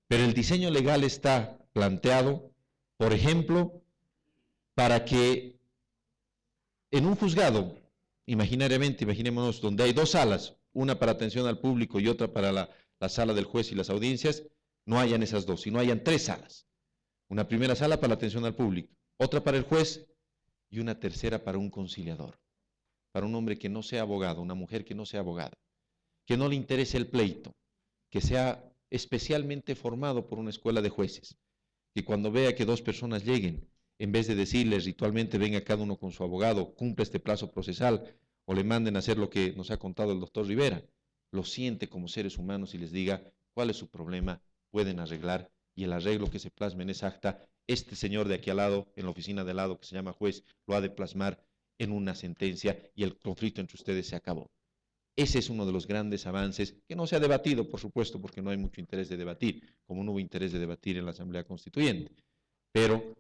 Pero el diseño legal está planteado, por ejemplo, para que en un juzgado, imaginariamente, imaginémonos, donde hay dos salas, una para atención al público y otra para la sala del juez y las audiencias, no hayan esas dos, sino hayan 3 salas. Una primera sala para la atención al público, otra para el juez y una tercera para un conciliador, para un hombre que no sea abogado, una mujer que no sea abogada, que no le interese el pleito, que sea especialmente formado por una escuela de jueces, que cuando vea que 2 personas lleguen, en vez de decirles ritualmente venga cada uno con su abogado, cumple este plazo procesal, o le manden a hacer lo que nos ha contado el doctor Rivera, lo siente como seres humanos y les diga cuál es su problema, pueden arreglar, y el arreglo que se plasme en esa acta, este señor de aquí al lado, en la oficina de al lado que se llama juez, lo ha de plasmar en una sentencia y el conflicto entre ustedes se acabó. Ese es uno de los grandes avances, que no se ha debatido, por supuesto, porque no hay mucho interés de debatir, como no hubo interés de debatir en la Asamblea Constituyente, pero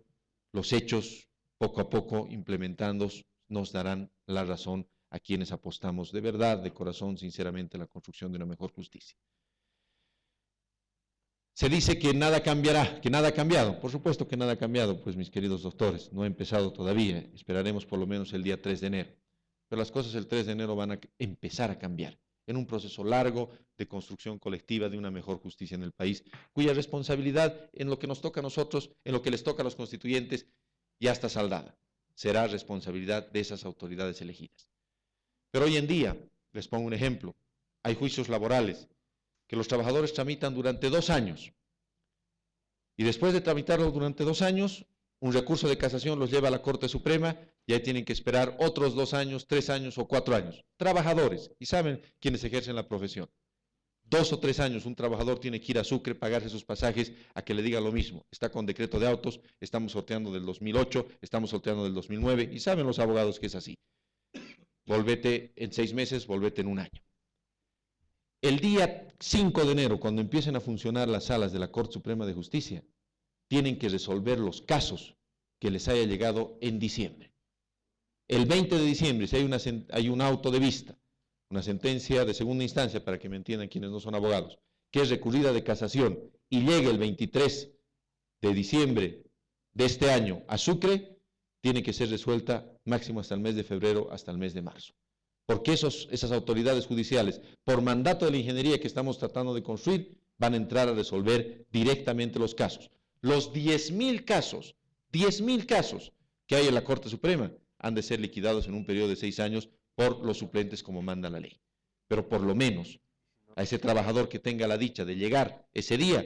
los hechos, poco a poco, implementándose, nos darán la razón a quienes apostamos de verdad, de corazón, sinceramente, a la construcción de una mejor justicia. Se dice que nada cambiará, que nada ha cambiado. Por supuesto que nada ha cambiado, pues mis queridos doctores, no ha empezado todavía, esperaremos por lo menos el día 3 de enero. Pero las cosas el 3 de enero van a empezar a cambiar, en un proceso largo de construcción colectiva de una mejor justicia en el país, cuya responsabilidad en lo que nos toca a nosotros, en lo que les toca a los constituyentes, ya está saldada. Será responsabilidad de esas autoridades elegidas. Pero hoy en día, les pongo un ejemplo, hay juicios laborales que los trabajadores tramitan durante 2 años. Y después de tramitarlos durante 2 años, un recurso de casación los lleva a la Corte Suprema y ahí tienen que esperar otros 2 años, 3 años o 4 años. Trabajadores, y saben quienes ejercen la profesión. 2 o 3 años un trabajador tiene que ir a Sucre, pagarse sus pasajes, a que le diga lo mismo. Está con decreto de autos, estamos sorteando del 2008, estamos sorteando del 2009, y saben los abogados que es así. Volvete en 6 meses, volvete en 1 año. El día 5 de enero, cuando empiecen a funcionar las salas de la Corte Suprema de Justicia, tienen que resolver los casos que les haya llegado en diciembre. El 20 de diciembre, si hay un auto de vista, una sentencia de segunda instancia, para que me entiendan quienes no son abogados, que es recurrida de casación y llegue el 23 de diciembre de este año a Sucre, tiene que ser resuelta máximo hasta el mes de febrero, hasta el mes de marzo. Porque esas autoridades judiciales, por mandato de la ingeniería que estamos tratando de construir, van a entrar a resolver directamente los casos. Los 10.000 casos que hay en la Corte Suprema han de ser liquidados en un periodo de 6 años por los suplentes como manda la ley. Pero por lo menos a ese trabajador que tenga la dicha de llegar ese día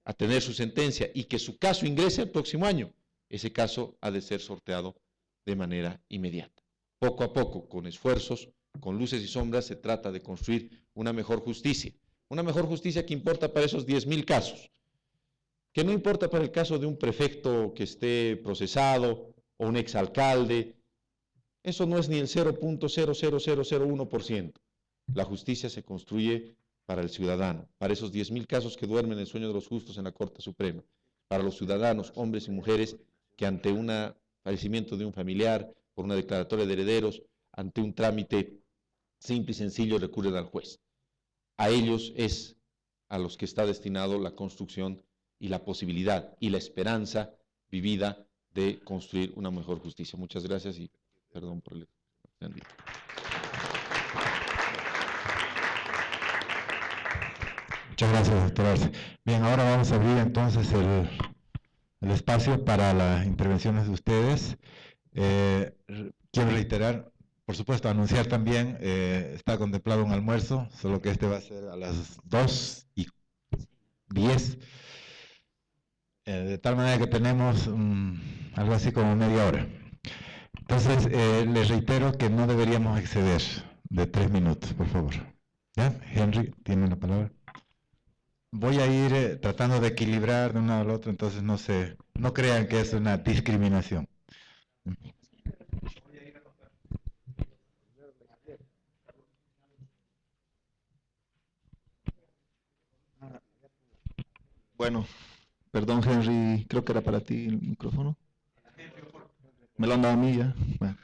a tener su sentencia y que su caso ingrese el próximo año, ese caso ha de ser sorteado de manera inmediata. Poco a poco, con esfuerzos, con luces y sombras, se trata de construir una mejor justicia que importa para esos 10.000 casos, que no importa para el caso de un prefecto que esté procesado o un exalcalde. Eso no es ni el 0.00001%. La justicia se construye para el ciudadano, para esos 10.000 casos que duermen el sueño de los justos en la Corte Suprema, para los ciudadanos, hombres y mujeres, que ante un fallecimiento de un familiar, por una declaratoria de herederos, ante un trámite simple y sencillo, recurren al juez. A ellos es a los que está destinado la construcción y la posibilidad y la esperanza vivida de construir una mejor justicia. Muchas gracias y perdón por el envío. Muchas gracias, doctor Arce. Bien, ahora vamos a abrir entonces el espacio para las intervenciones de ustedes. Quiero reiterar, por supuesto, anunciar también, está contemplado un almuerzo, solo que este va a ser a las 2:10, de tal manera que tenemos algo así como media hora. Entonces, les reitero que no deberíamos exceder de 3 minutos, por favor. ¿Ya? Henry, tiene la palabra. Voy a ir tratando de equilibrar de uno al otro, entonces no crean que es una discriminación. Bueno, perdón Henry, creo que era para ti el micrófono. Me lo han dado a mí ya. Bueno.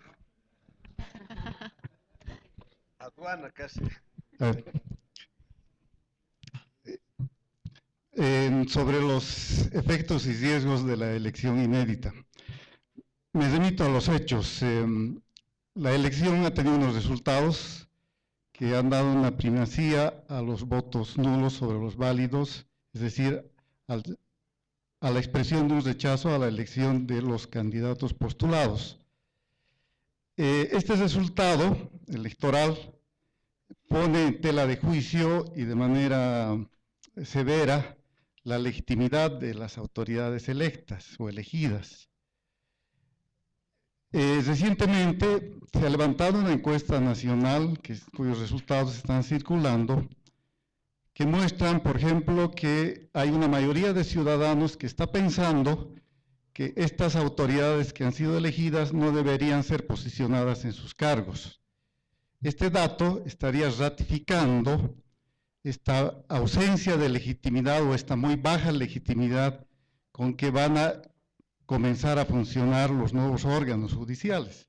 Aduana casi. Sobre los efectos y riesgos de la elección inédita. Me remito a los hechos. La elección ha tenido unos resultados que han dado una primacía a los votos nulos sobre los válidos, es decir, a la expresión de un rechazo a la elección de los candidatos postulados. Este resultado electoral pone en tela de juicio y de manera severa la legitimidad de las autoridades electas o elegidas. Recientemente se ha levantado una encuesta nacional cuyos resultados están circulando, que muestran, por ejemplo, que hay una mayoría de ciudadanos que está pensando que estas autoridades que han sido elegidas no deberían ser posicionadas en sus cargos. Este dato estaría ratificando esta ausencia de legitimidad o esta muy baja legitimidad con que van a comenzar a funcionar los nuevos órganos judiciales.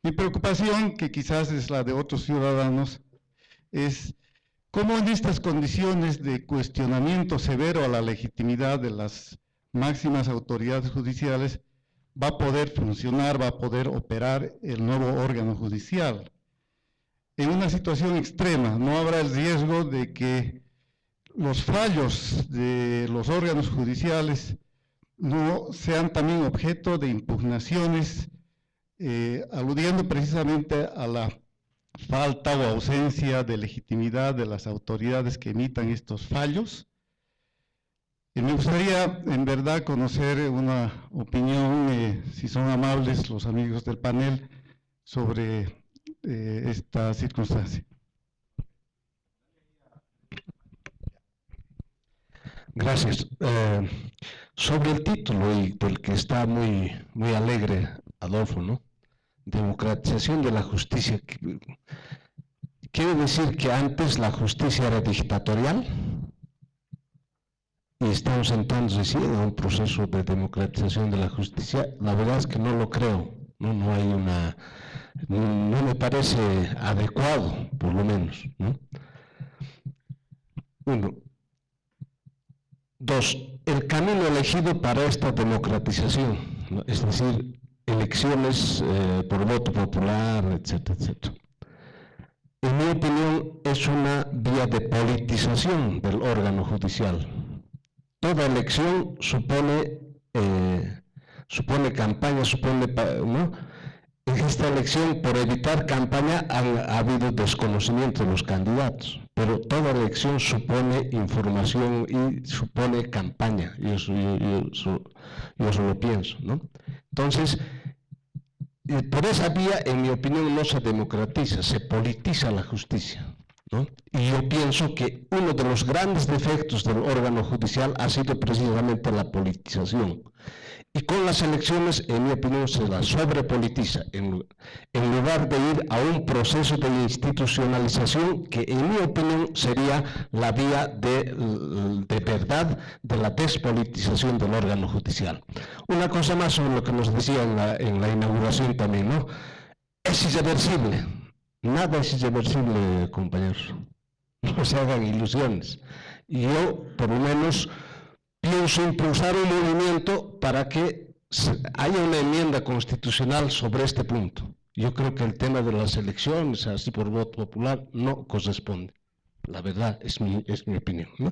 Mi preocupación, que quizás es la de otros ciudadanos, es cómo en estas condiciones de cuestionamiento severo a la legitimidad de las máximas autoridades judiciales va a poder funcionar, va a poder operar el nuevo órgano judicial. En una situación extrema, no habrá el riesgo de que los fallos de los órganos judiciales no sean también objeto de impugnaciones, aludiendo precisamente a la falta o ausencia de legitimidad de las autoridades que emitan estos fallos. Me gustaría, en verdad, conocer una opinión, si son amables los amigos del panel, sobre esta circunstancia. Gracias. Sobre el título y del que está muy alegre Adolfo, ¿no? Democratización de la justicia. ¿Quiere decir que antes la justicia era dictatorial? Y estamos entrando recién en un proceso de democratización de la justicia. La verdad es que no lo creo. No hay una... No me parece adecuado, por lo menos, ¿no? Uno. Dos, el camino elegido para esta democratización, ¿no? Es decir, elecciones por voto popular, etcétera, etcétera. En mi opinión, es una vía de politización del órgano judicial. Toda elección supone campaña, ¿no? En esta elección, por evitar campaña, ha habido desconocimiento de los candidatos, pero toda elección supone información y supone campaña, yo eso lo pienso, ¿no? Entonces, por esa vía, en mi opinión, no se democratiza, se politiza la justicia, ¿no? Y yo pienso que uno de los grandes defectos del órgano judicial ha sido precisamente la politización. Y con las elecciones, en mi opinión, se la sobrepolitiza, en lugar de ir a un proceso de institucionalización que, en mi opinión, sería la vía de verdad de la despolitización del órgano judicial. Una cosa más sobre lo que nos decía en la inauguración también, ¿no? Es irreversible. Nada es irreversible, compañeros. No se hagan ilusiones. Y yo, por lo menos, pienso impulsar un movimiento para que haya una enmienda constitucional sobre este punto. Yo creo que el tema de las elecciones, así por voto popular, no corresponde. La verdad, es mi opinión, ¿no?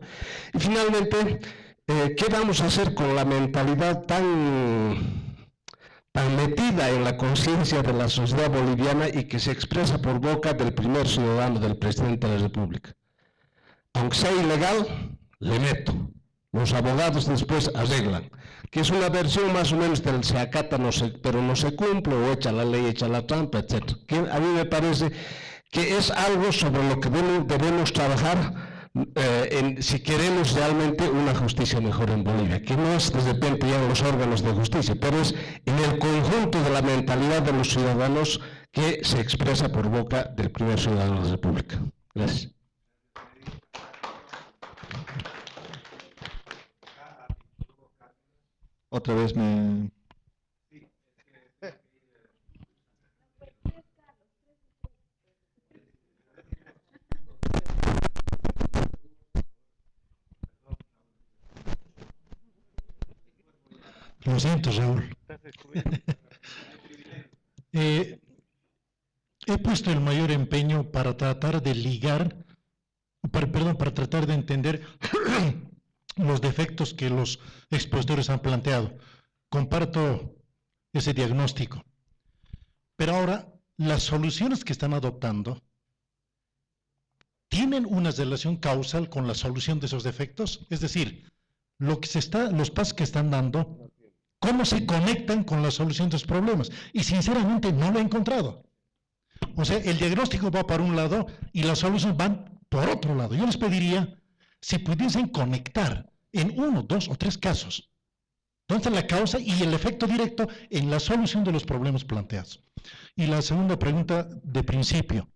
Y finalmente, ¿qué vamos a hacer con la mentalidad tan metida en la conciencia de la sociedad boliviana y que se expresa por boca del primer ciudadano, del presidente de la República? Aunque sea ilegal, le meto. Los abogados después arreglan, que es una versión más o menos del se acata, pero no se cumple, o echa la ley, echa la trampa, etc. Que a mí me parece que es algo sobre lo que debemos trabajar si queremos realmente una justicia mejor en Bolivia, que no es de repente ya en los órganos de justicia, pero es en el conjunto de la mentalidad de los ciudadanos que se expresa por boca del primer ciudadano de la República. Gracias. Otra vez me... Lo siento, Raúl. he puesto el mayor empeño para tratar de ligar, para tratar de entender los defectos que los expositores han planteado. Comparto ese diagnóstico. Pero ahora, las soluciones que están adoptando tienen una relación causal con la solución de esos defectos, es decir, los pasos que están dando, cómo se conectan con la solución de los problemas. Y sinceramente no lo he encontrado. O sea, el diagnóstico va para un lado y las soluciones van por otro lado. Yo les pediría, si pudiesen conectar en 1, 2 o 3 casos, ¿dónde está la causa y el efecto directo en la solución de los problemas planteados? Y la segunda pregunta de principio.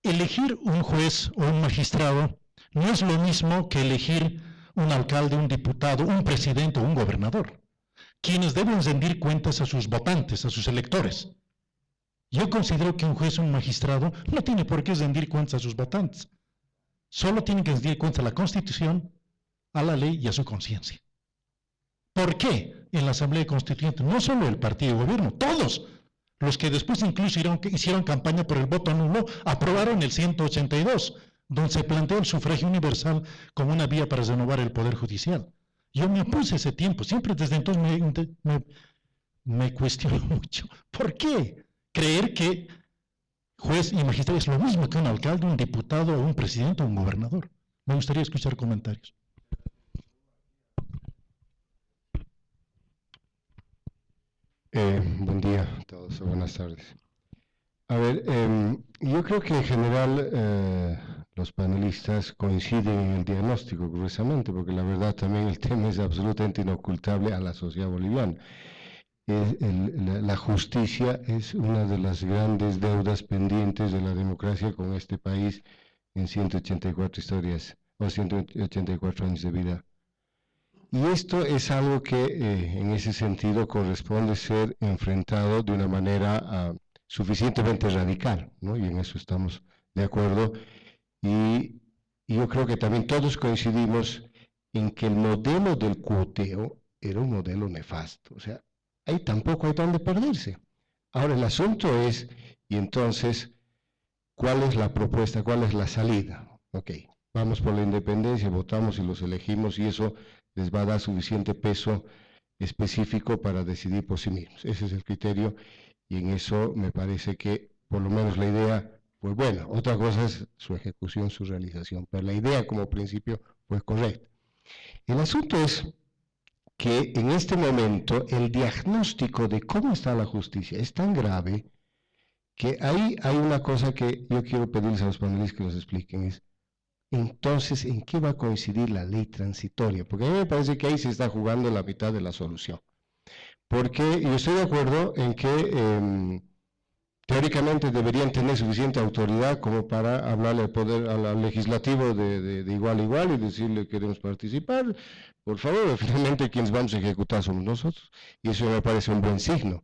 Elegir un juez o un magistrado no es lo mismo que elegir un alcalde, un diputado, un presidente o un gobernador, quienes deben rendir cuentas a sus votantes, a sus electores. Yo considero que un juez o un magistrado no tiene por qué rendir cuentas a sus votantes. Solo tiene que rendir cuentas a la Constitución, a la ley y a su conciencia. ¿Por qué en la Asamblea Constituyente, no solo el partido de gobierno, todos los que después incluso hicieron campaña por el voto nulo, aprobaron el 182, donde se planteó el sufragio universal como una vía para renovar el Poder Judicial? Yo me opuse ese tiempo, siempre desde entonces me cuestiono mucho. ¿Por qué creer que juez y magistrado es lo mismo que un alcalde, un diputado, un presidente o un gobernador? Me gustaría escuchar comentarios. Buen día a todos, buenas tardes. A ver, yo creo que en general los panelistas coinciden en el diagnóstico, curiosamente, porque la verdad también el tema es absolutamente inocultable a la sociedad boliviana. La justicia es una de las grandes deudas pendientes de la democracia con este país en 184 historias, o 184 años de vida. Y esto es algo que en ese sentido corresponde ser enfrentado de una manera suficientemente radical, ¿no? Y en eso estamos de acuerdo. Y yo creo que también todos coincidimos en que el modelo del cuoteo era un modelo nefasto. O sea, ahí tampoco hay donde perderse. Ahora el asunto es, y entonces, ¿cuál es la propuesta? ¿Cuál es la salida? Ok, vamos por la independencia, votamos y los elegimos y eso les va a dar suficiente peso específico para decidir por sí mismos. Ese es el criterio y en eso me parece que por lo menos la idea fue buena. Otra cosa es su ejecución, su realización, pero la idea como principio fue correcta. El asunto es que en este momento el diagnóstico de cómo está la justicia es tan grave que ahí hay una cosa que yo quiero pedirles a los panelistas que nos expliquen, es entonces, ¿en qué va a coincidir la ley transitoria? Porque a mí me parece que ahí se está jugando la mitad de la solución. Porque yo estoy de acuerdo en que teóricamente deberían tener suficiente autoridad como para hablarle al poder, al legislativo de igual a igual y decirle queremos participar. Por favor, finalmente quienes vamos a ejecutar somos nosotros. Y eso me parece un buen signo.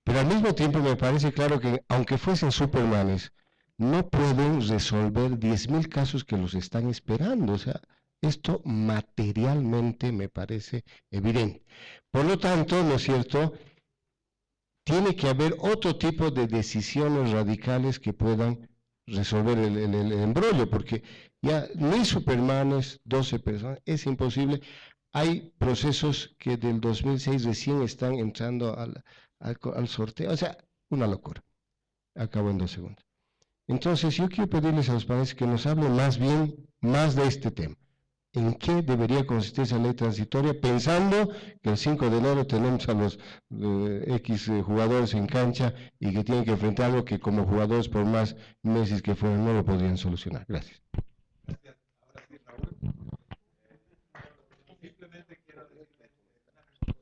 Pero al mismo tiempo me parece claro que aunque fuesen supermanes, no pueden resolver 10.000 casos que los están esperando. O sea, esto materialmente me parece evidente. Por lo tanto, ¿no es cierto?, tiene que haber otro tipo de decisiones radicales que puedan resolver el embrollo, porque ya no hay supermanes, 12 personas, es imposible. Hay procesos que del 2006 recién están entrando al sorteo. O sea, una locura. Acabo en 2 segundos. Entonces, yo quiero pedirles a los panelistas que nos hablen más de este tema. ¿En qué debería consistir esa ley transitoria? Pensando que el 5 de enero tenemos a los X jugadores en cancha y que tienen que enfrentar algo que como jugadores, por más meses que fueran, no lo podrían solucionar. Gracias. Gracias. Ahora sí, Raúl. Simplemente quiero decirle una respuesta.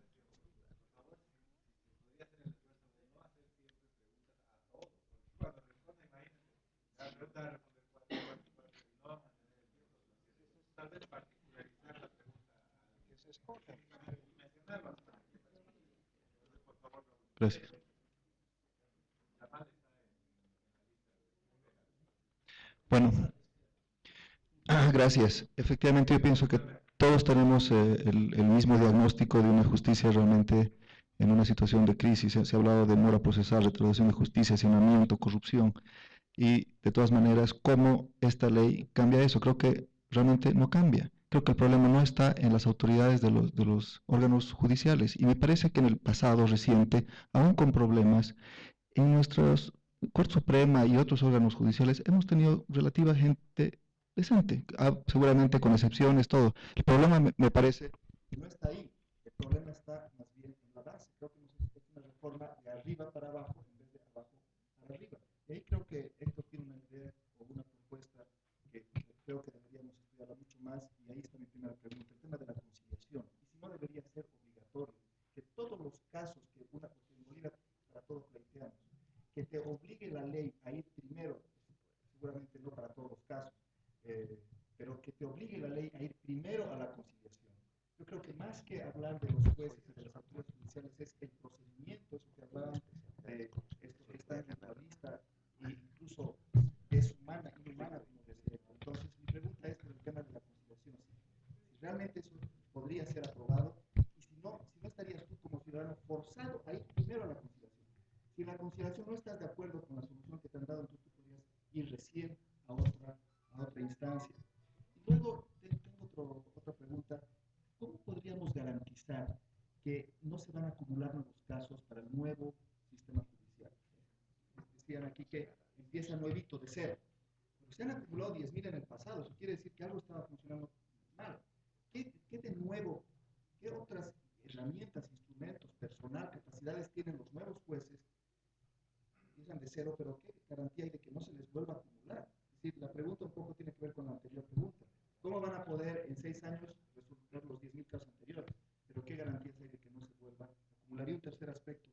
Por favor, si podría hacer el esfuerzo de no hacer siempre preguntas a todos. Porque cuando responden, imagínense, la pregunta va a responder 4 y no tal vez particularizar la pregunta que se escoge y mencionar bastante. Entonces, por favor, Raúl. Gracias. Bueno, gracias. Efectivamente, yo pienso que todos tenemos el mismo diagnóstico de una justicia realmente en una situación de crisis. Se ha hablado de demora procesal, retractación de justicia, hacinamiento, corrupción, y de todas maneras, ¿cómo esta ley cambia eso? Creo que realmente no cambia. Creo que el problema no está en las autoridades de los órganos judiciales, y me parece que en el pasado reciente, aún con problemas, en nuestros Corte Suprema y otros órganos judiciales hemos tenido relativa gente decente, seguramente con excepciones, todo. El problema me parece que no está ahí, el problema está más bien en la base. Creo que hemos hecho una reforma de arriba para abajo en vez de abajo para arriba. Y ahí creo que Héctor tiene una idea o una propuesta que creo que deberíamos estudiarla mucho más, y ahí está mi primera pregunta, el tema de la conciliación. Y si no debería ser obligatorio, que todos los casos que porque en Bolivia para todos pleiteamos, que te obligue la ley a ir primero, seguramente no para todos los casos, pero que te obligue la ley a ir primero a la conciliación. Yo creo que más que hablar de los jueces y de las autoridades judiciales es el procedimiento, eso que hablaban de esto que está en la lista, e incluso inhumana, como decía. Entonces, mi pregunta es por el tema de la conciliación. Si realmente eso podría ser aprobado, y si no estarías tú como ciudadano forzado a ir primero a la conciliación. Si en la conciliación no estás de acuerdo con la solución que te han dado, entonces tú podrías ir recién a otra instancia. Y luego tengo otra pregunta. ¿Cómo podríamos garantizar que no se van a acumular nuevos casos para el nuevo sistema judicial? Decían aquí que empieza nuevito de cero. Pero se han acumulado 10.000 en el pasado. Eso quiere decir que algo estaba funcionando mal. ¿Qué de nuevo? ¿Qué otras herramientas, instrumentos, personal, capacidades tienen los nuevos jueces? Empiezan de cero, pero ¿qué garantía hay de que no se les vuelva a acumular? Es decir, la pregunta un poco tiene que ver con la anterior pregunta. ¿Cómo van a poder en 6 años resolver los 10.000 casos anteriores? Pero ¿qué garantías hay de que no se vuelva a acumular? Y un tercer aspecto,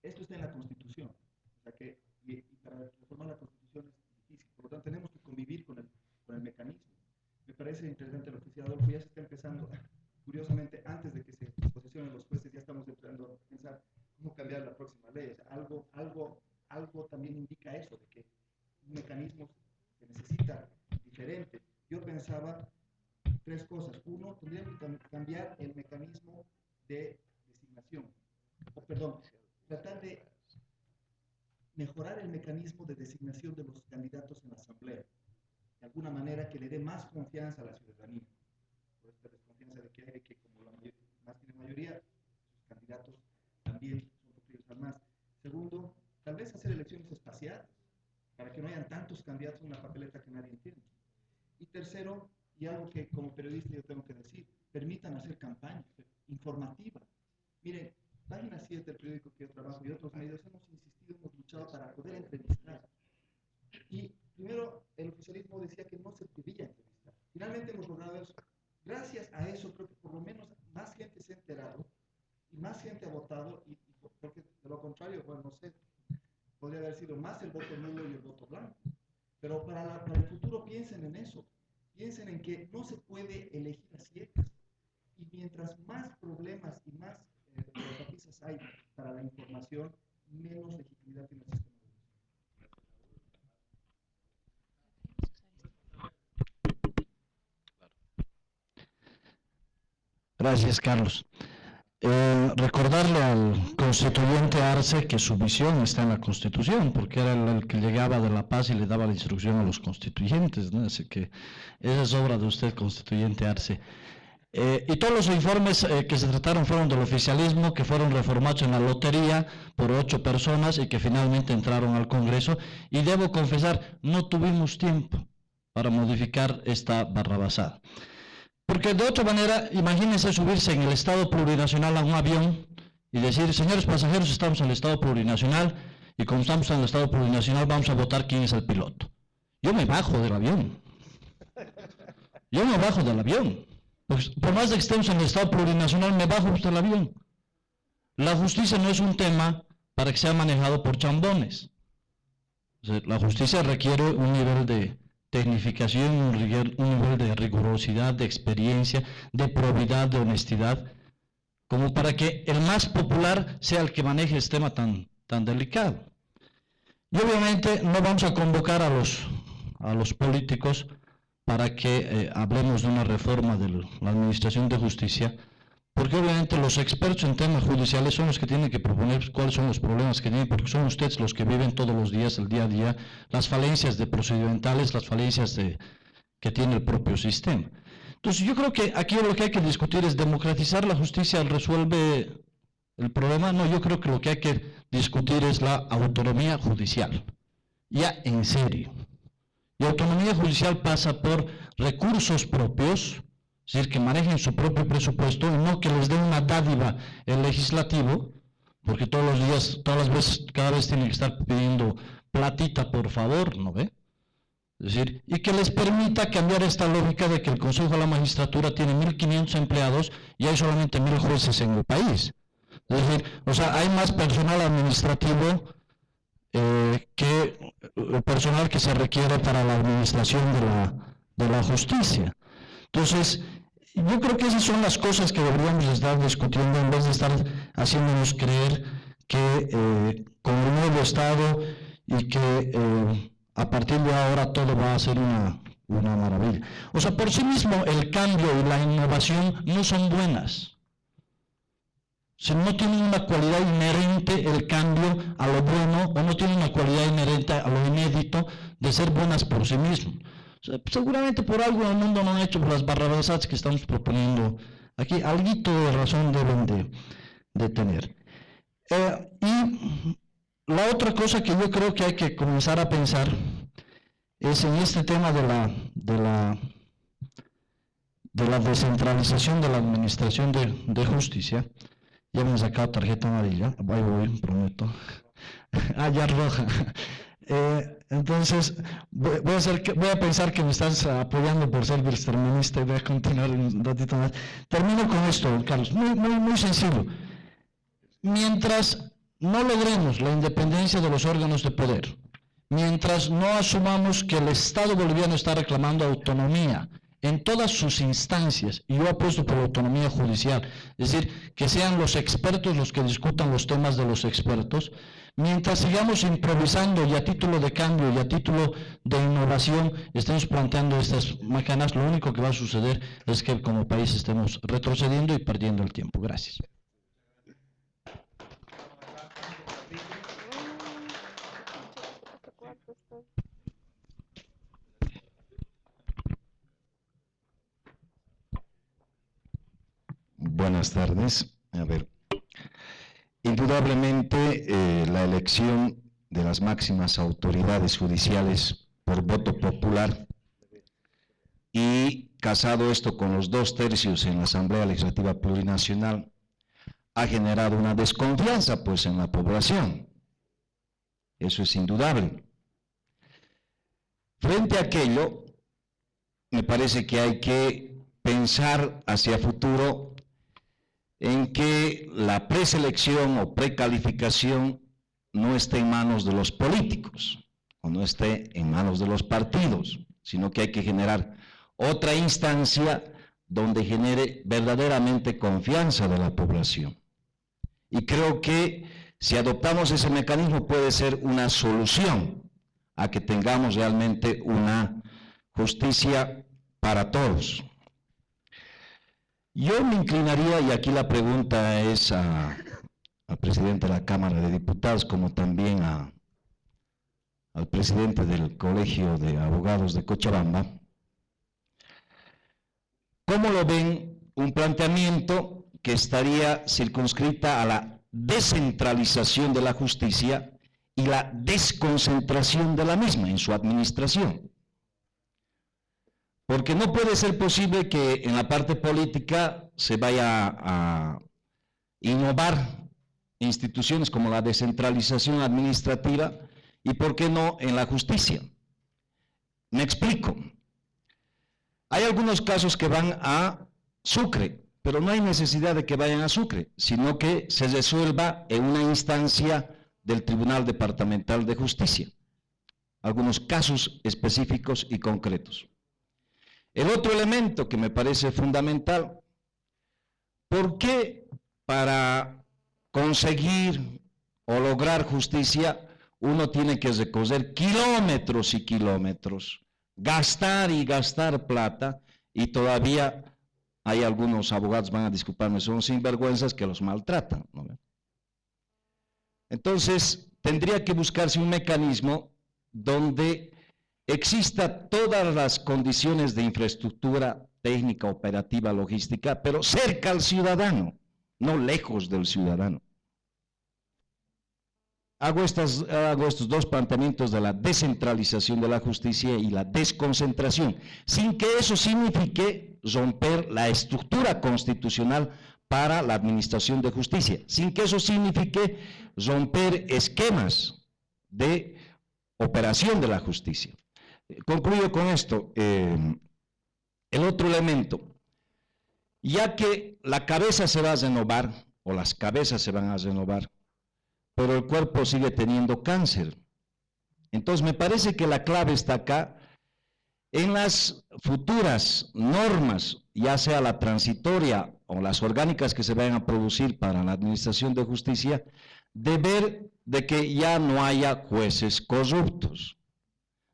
esto está en la Constitución, o sea que, y para reformar la Constitución es difícil, por lo tanto tenemos que convivir con el mecanismo. Me parece interesante lo que decía Adolfo, ya se está empezando, curiosamente, antes de que se posesionen los jueces, ya estamos empezando a pensar cómo cambiar la próxima ley. O sea, algo también indica eso, de que un mecanismo se necesita diferente. Yo pensaba 3 cosas. Uno, tendría que cambiar el mecanismo de designación. Tratar de mejorar el mecanismo de designación de los candidatos en la asamblea. De alguna manera que le dé más confianza a la ciudadanía. Por esta desconfianza de que hay, de que como la mayoría, más tiene mayoría, sus candidatos también son proclives al más. Segundo, tal vez hacer elecciones espaciadas, para que no hayan tantos candidatos en una papeleta que nadie entiende. Y tercero, y algo que como periodista yo tengo que decir, permitan hacer campaña informativa. Miren, Página 7 del periódico que yo trabajo y otros medios hemos insistido, hemos luchado para poder entrevistar. Y primero el oficialismo decía que no se debía entrevistar. Finalmente hemos logrado eso. Gracias a eso creo que por lo menos más gente se ha enterado y más gente ha votado, porque de lo contrario, bueno, no sé, podría haber sido más el voto nulo y el voto blanco. Pero para el futuro piensen en eso. Piensen en que no se puede elegir a ciegas. Y mientras más problemas y más cortapisas hay para la información, menos legitimidad tiene el sistema. Gracias, Carlos. Recordarle al constituyente Arce que su visión está en la Constitución, porque era el que llegaba de La Paz y le daba la instrucción a los constituyentes, ¿no? Así que esa es obra de usted, constituyente Arce. Y todos los informes que se trataron fueron del oficialismo, que fueron reformados en la lotería por 8 personas y que finalmente entraron al Congreso. Y debo confesar, no tuvimos tiempo para modificar esta barrabasada. Porque de otra manera, imagínense subirse en el Estado plurinacional a un avión y decir, señores pasajeros, estamos en el Estado plurinacional y como estamos en el Estado plurinacional vamos a votar quién es el piloto. Yo me bajo del avión. Yo me bajo del avión. Pues, por más de que estemos en el Estado plurinacional, me bajo del avión. La justicia no es un tema para que sea manejado por chambones. O sea, la justicia requiere un nivel de tecnificación, un nivel de rigurosidad, de experiencia, de probidad, de honestidad, como para que el más popular sea el que maneje este tema tan delicado. Y obviamente no vamos a convocar a los políticos para que hablemos de una reforma de la Administración de Justicia, porque obviamente los expertos en temas judiciales son los que tienen que proponer cuáles son los problemas que tienen, porque son ustedes los que viven todos los días, el día a día, las falencias procedimentales, las falencias que tiene el propio sistema. Entonces yo creo que aquí lo que hay que discutir es democratizar la justicia, ¿resuelve el problema? No, yo creo que lo que hay que discutir es la autonomía judicial, ya en serio. Y autonomía judicial pasa por recursos propios, es decir, que manejen su propio presupuesto y no que les dé una dádiva el legislativo, porque todos los días, todas las veces, cada vez tienen que estar pidiendo platita, por favor, ¿no ve? Es decir, y que les permita cambiar esta lógica de que el Consejo de la Magistratura tiene 1.500 empleados y hay solamente 1.000 jueces en el país. Es decir, o sea, hay más personal administrativo que el personal que se requiere para la administración de la justicia. Entonces, yo creo que esas son las cosas que deberíamos estar discutiendo en vez de estar haciéndonos creer que con el nuevo Estado y que a partir de ahora todo va a ser una maravilla. O sea, por sí mismo el cambio y la innovación no son buenas. Si no tienen una cualidad inherente el cambio a lo bueno, o no tienen una cualidad inherente a lo inédito de ser buenas por sí mismo. O sea, seguramente por algo en el mundo no han hecho las barrabasadas que estamos proponiendo aquí. Alguito de razón deben de tener. Y la otra cosa que yo creo que hay que comenzar a pensar es en este tema de la descentralización de la administración de justicia. Ya me he sacado tarjeta amarilla, ahí voy, prometo. Ya roja. Entonces, voy a pensar que me estás apoyando por ser extreminista y voy a continuar un ratito más. Termino con esto, Carlos, muy sencillo. Mientras no logremos la independencia de los órganos de poder, mientras no asumamos que el Estado boliviano está reclamando autonomía en todas sus instancias, y yo apuesto por la autonomía judicial, es decir, que sean los expertos los que discutan los temas de los expertos, mientras sigamos improvisando y a título de cambio y a título de innovación estemos planteando estas macanas, lo único que va a suceder es que como país estemos retrocediendo y perdiendo el tiempo. Gracias. Buenas tardes. A ver, indudablemente la elección de las máximas autoridades judiciales por voto popular y casado esto con los 2/3 en la Asamblea Legislativa Plurinacional ha generado una desconfianza pues en la población. Eso es indudable. Frente a aquello, me parece que hay que pensar hacia futuro en que la preselección o precalificación no esté en manos de los políticos o no esté en manos de los partidos, sino que hay que generar otra instancia donde genere verdaderamente confianza de la población. Y creo que si adoptamos ese mecanismo puede ser una solución a que tengamos realmente una justicia para todos. Yo me inclinaría, y aquí la pregunta es al presidente de la Cámara de Diputados, como también al presidente del Colegio de Abogados de Cochabamba, ¿cómo lo ven un planteamiento que estaría circunscrita a la descentralización de la justicia y la desconcentración de la misma en su administración? Porque no puede ser posible que en la parte política se vaya a innovar instituciones como la descentralización administrativa y, ¿por qué no, en la justicia? Me explico. Hay algunos casos que van a Sucre, pero no hay necesidad de que vayan a Sucre, sino que se resuelva en una instancia del Tribunal Departamental de Justicia. Algunos casos específicos y concretos. El otro elemento que me parece fundamental, ¿por qué para conseguir o lograr justicia uno tiene que recorrer kilómetros y kilómetros, gastar y gastar plata y todavía hay algunos abogados, van a disculparme, son sinvergüenzas que los maltratan, ¿no? Entonces, tendría que buscarse un mecanismo donde exista todas las condiciones de infraestructura técnica, operativa, logística, pero cerca al ciudadano, no lejos del ciudadano. Hago estos dos planteamientos de la descentralización de la justicia y la desconcentración, sin que eso signifique romper la estructura constitucional para la administración de justicia, sin que eso signifique romper esquemas de operación de la justicia. Concluyo con esto. El otro elemento, ya que la cabeza se va a renovar, o las cabezas se van a renovar, pero el cuerpo sigue teniendo cáncer. Entonces me parece que la clave está acá en las futuras normas, ya sea la transitoria o las orgánicas que se vayan a producir para la administración de justicia, de ver de que ya no haya jueces corruptos,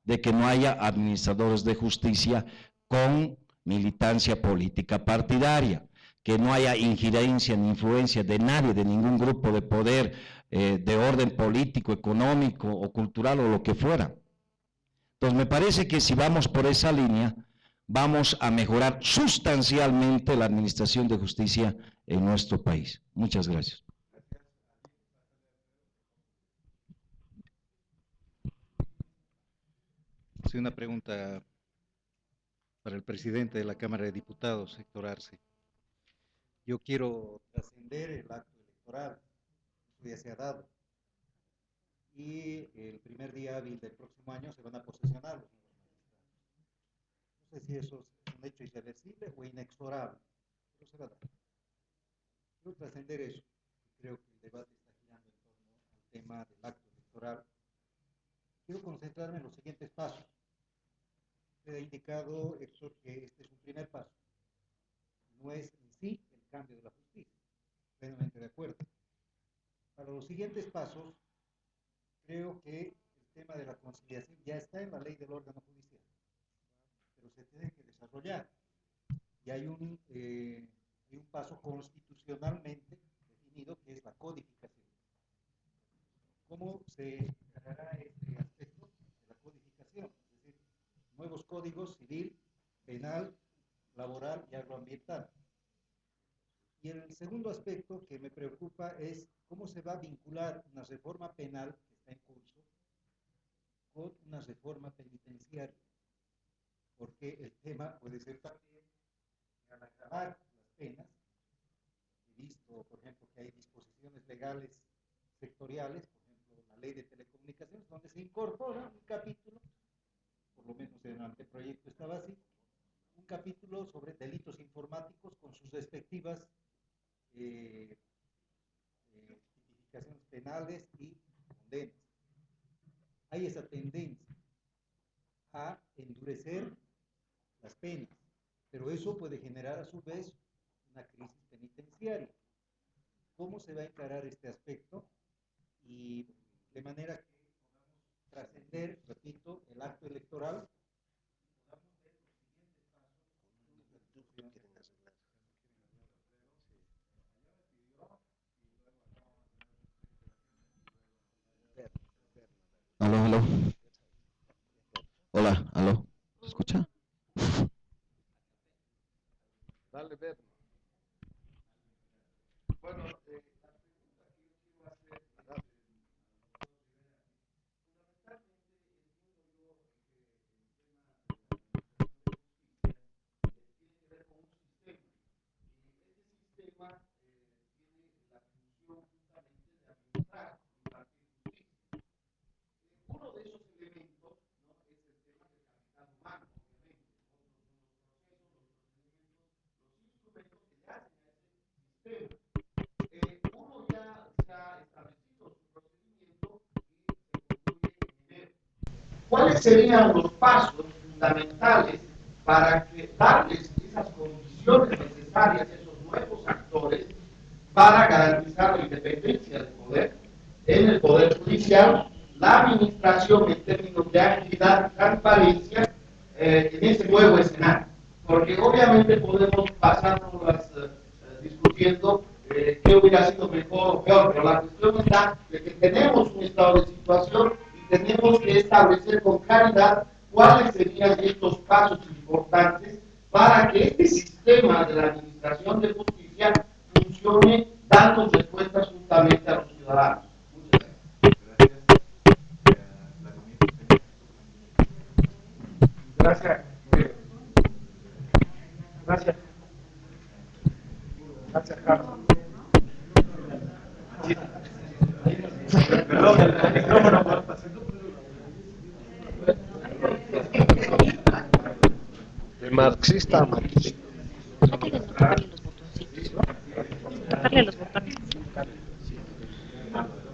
de que no haya administradores de justicia con militancia política partidaria, que no haya injerencia ni influencia de nadie, de ningún grupo de poder, de orden político, económico o cultural o lo que fuera. Entonces me parece que si vamos por esa línea, vamos a mejorar sustancialmente la administración de justicia en nuestro país. Muchas gracias. Sí, una pregunta para el presidente de la Cámara de Diputados, Héctor Arce. Yo quiero trascender el acto electoral, eso ya se ha dado, y el primer día hábil del próximo año se van a posesionar los nuevos magistrados. No sé si eso es un hecho irreversible o inexorable, pero se va a dar. Quiero trascender eso. Creo que el debate está girando en torno al tema del acto electoral. Quiero concentrarme en los siguientes pasos. Usted ha indicado, Héctor, que este es un primer paso. No es en sí el cambio de la justicia. Plenamente de acuerdo. Para los siguientes pasos, creo que el tema de la conciliación ya está en la ley del órgano judicial, pero se tiene que desarrollar. Y hay un paso constitucionalmente definido que es la codificación. ¿Cómo se encargará este aspecto de la codificación? Es decir, nuevos códigos civil, penal, laboral y agroambiental. Y el segundo aspecto que me preocupa es cómo se va a vincular una reforma penal que está en curso con una reforma penitenciaria. Porque el tema puede ser también que al acabar las penas, he visto, por ejemplo, que hay disposiciones legales sectoriales, por ejemplo, la ley de telecomunicaciones, donde se incorpora un capítulo, por lo menos en el anteproyecto estaba así, un capítulo sobre delitos informáticos con sus respectivas tipificaciones penales y condenas. Hay esa tendencia a endurecer las penas, pero eso puede generar a su vez una crisis penitenciaria. ¿Cómo se va a encarar este aspecto? Y de manera que podamos trascender, repito, el acto electoral y podamos ver los siguientes pasos. Aló, aló. Hola, aló. ¿Se escucha? Dale, ver. Bueno, la pregunta que yo quiero hacer, fundamentalmente entiendo yo que el tema de la justicia tiene que ver con un sistema. Y este sistema tiene la función justamente de administrar, impartir justicia. Uno de esos elementos, ¿no?, es el tema del capital humano, obviamente. Otros son los procesos, los procesos, los instrumentos que le hacen a ese sistema. Uno ya se ha establecido su procedimiento y se concluye en enero. ¿Cuáles serían los pasos fundamentales para darles esas condiciones necesarias a esos nuevos actores para garantizar la independencia del poder en el poder judicial, la administración en términos de agilidad y transparencia en ese nuevo escenario? porque obviamente podemos pasarnos discutiendo qué hubiera sido mejor o peor, pero la cuestión está de que tenemos un estado de situación y tenemos que establecer con claridad cuáles serían estos pasos importantes para que este sistema de la administración de justicia funcione dando respuestas justamente a los ciudadanos. Gracias. Gracias. Gracias, Carlos. Perdón, el micrófono. De marxista a marxista.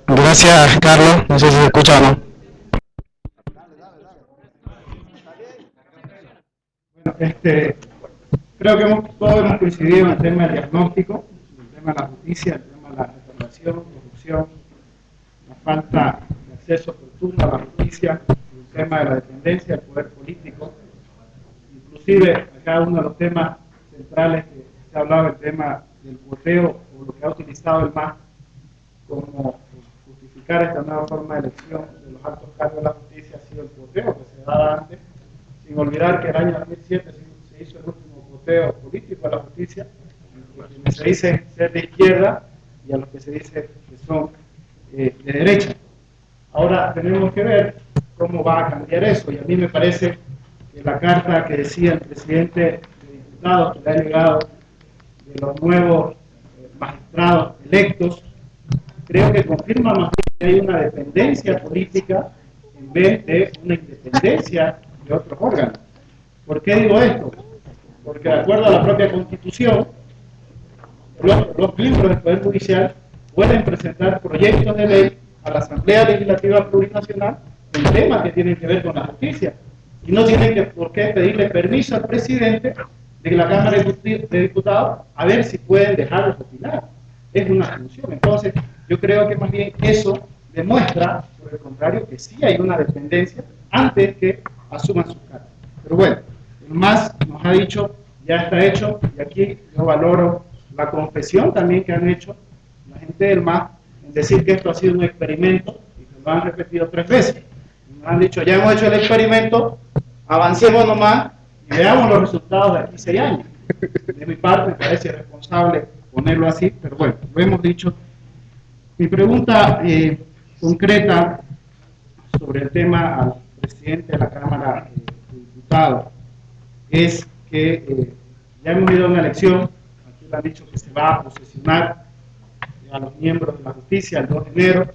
Gracias, Carlos. No sé si se escucha o no. Bueno, creo que todos hemos coincidido en el tema del diagnóstico, el tema de la justicia, el tema de la restauración, corrupción, la falta de acceso oportuno a la justicia, el tema de la dependencia del poder político, inclusive acá uno de los temas centrales que se ha hablado, el tema del voteo, o lo que ha utilizado el MAS como justificar esta nueva forma de elección de los altos cargos de la justicia, ha sido el voteo que se daba antes, sin olvidar que el año 2007 se hizo el último voteo político a la justicia, entre quienes se dice ser de izquierda y a los que se dice que son de derecha. Ahora tenemos que ver cómo va a cambiar eso, y a mí me parece que la carta que decía el presidente de diputados que le ha llegado de los nuevos magistrados electos, creo que confirma más bien que hay una dependencia política en vez de una independencia de otros órganos. ¿Por qué digo esto? Porque de acuerdo a la propia Constitución, los miembros del Poder Judicial pueden presentar proyectos de ley a la Asamblea Legislativa Plurinacional en temas que tienen que ver con la justicia. Y no tienen por qué pedirle permiso al presidente de la Cámara de Diputados a ver si pueden dejarlos opinar. Es una función. Entonces, yo creo que más bien eso demuestra, por el contrario, que sí hay una dependencia antes que asuman sus cargos. Pero bueno, el MAS nos ha dicho, ya está hecho, y aquí yo valoro la confesión también que han hecho la gente del MAS en decir que esto ha sido un experimento, y que lo han repetido 3 veces. Nos han dicho, ya hemos hecho el experimento, avancemos nomás y veamos los resultados de aquí 6 años. De mi parte me parece irresponsable ponerlo así, pero bueno, lo hemos dicho. Mi pregunta concreta sobre el tema al presidente de la Cámara de Diputados es que ya hemos ido a una elección, aquí le han dicho que se va a posesionar a los miembros de la justicia el 2 de enero,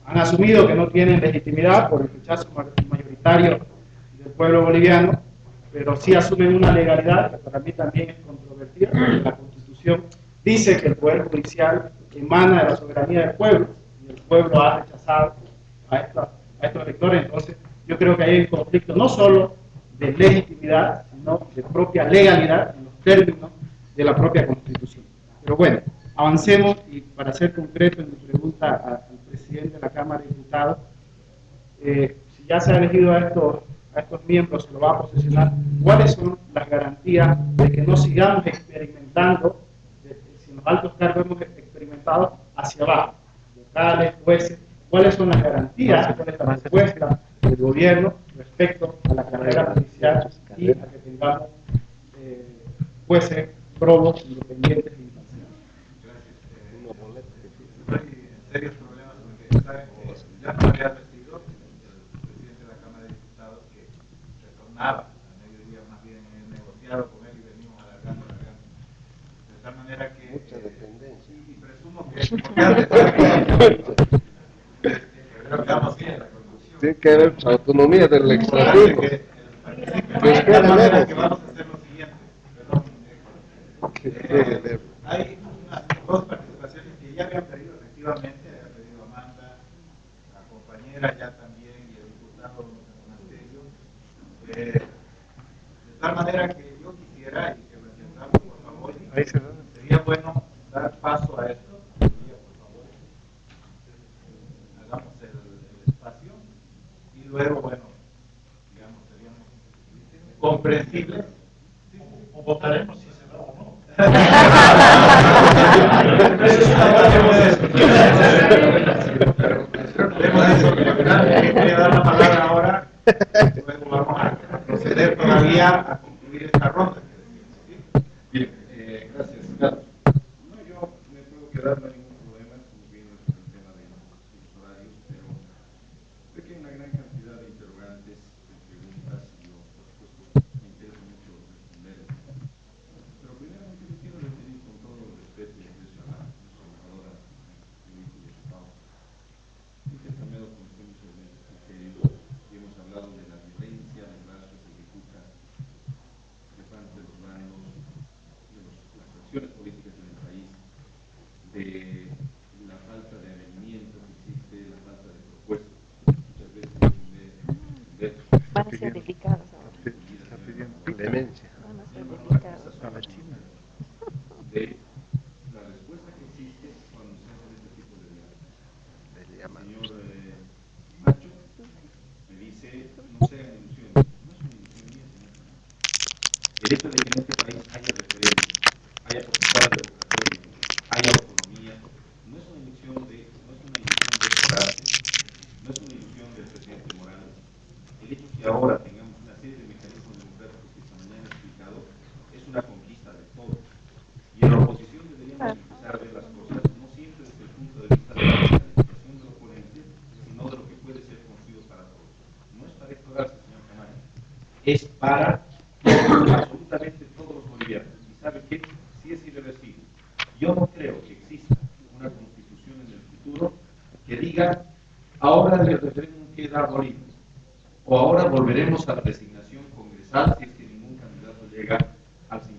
han asumido que no tienen legitimidad por el rechazo mayoritario del pueblo boliviano, pero sí asumen una legalidad que para mí también es controvertida, porque la Constitución dice que el Poder Judicial emana de la soberanía del pueblo, y el pueblo ha rechazado a estos electores. Entonces yo creo que hay un conflicto no solo de legitimidad, sino de propia legalidad en los términos de la propia Constitución. Pero bueno, avancemos, y para ser concreto en mi pregunta al presidente de la Cámara de Diputados, si ya se ha elegido a estos miembros, se lo va a posesionar, ¿cuáles son las garantías de que no sigamos experimentando, si en los altos cargos hemos experimentado hacia abajo, vocales, jueces? ¿Cuáles son las garantías, cuál es la respuesta del gobierno respecto a la carrera judicial y a que tengamos jueces probos, independientes e imparciales? Serios problemas porque saben que ya no había recibido el presidente de la Cámara de Diputados que retornaba al mediodía, más bien negociado con él y venimos alargando. De tal manera que mucha dependencia. Y presumo que estamos bien la conclusión. Tiene que haber autonomía del legislativo. De tal manera que vamos a hacer lo siguiente. Perdón. Hay unas 2 participaciones que ya habían pedido efectivamente, había pedido Amanda, la compañera ya también, y el diputado Monasterio. De tal manera que yo quisiera, y que lo entendamos por favor, sería bueno dar paso a esto. Por favor, hagamos el espacio, y luego, bueno, digamos, seríamos con comprensible, o votaremos si se va o no. Voy a dar la palabra ahora, luego vamos a proceder todavía a concluir esta ronda. Bien, gracias, Carlos. No, yo me puedo quedar, no hay ningún problema, como vino el tema de los horarios, pero creo que hay una gran cantidad de interrogantes, de preguntas, y yo, por supuesto, me interesa mucho responder. Pero primeramente yo quiero referir con todo el respeto y aprecio a la senadora intercambiado con usted muchos criterios y hemos hablado de la violencia, de brazos de ejecuta de parte de los bandos, de las acciones políticas en el país, de la falta de avenimiento que existe, la falta de propuestas. Muchas veces van a ser delicadas ahora. Está pidiendo clemencia. Van a ser delicadas. A la China. De la respuesta que existe cuando se hace este tipo de diálogo. Señor Macho me dice, no sean ilusiones. No es una ilusión mía, señor. El hecho de que en este país haya referéndum, haya posibilidad de revocatoria, haya autonomía, no es una ilusión de esperarse, no es una ilusión del presidente Morales. El hecho que ahora tengamos una serie de mecanismos democráticos que esta mañana he explicado es una conquista de todos. Y en la oposición deberíamos empezar a ver las cosas no siempre desde el punto de vista de la calificación del oponente, sino de lo que puede ser construido para todos. No es para explorarse, señor Camacho, es para absolutamente todos los bolivianos. ¿Y sabe qué? Sí es irreversible. Yo no creo que exista una constitución en el futuro que diga ahora el referéndum queda abolido o ahora volveremos a la designación congresal si es que ningún candidato llega al 50%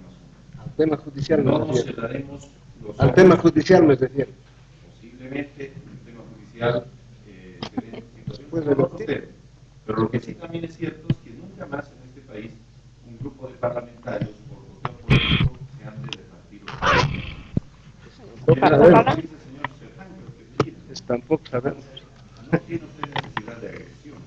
más uno. Al tema judicial no me nos refiero. cerraremos los Al tema judicial me refiero. Posiblemente el tema judicial tenemos situaciones Puede como repetir. usted. Pero lo que sí también es cierto es que nunca más en este país un grupo de parlamentarios por votar político se han de repartir los poderes. Dice el señor Serrán, creo que sí. Tampoco sabemos. No tiene usted necesidad de agresión.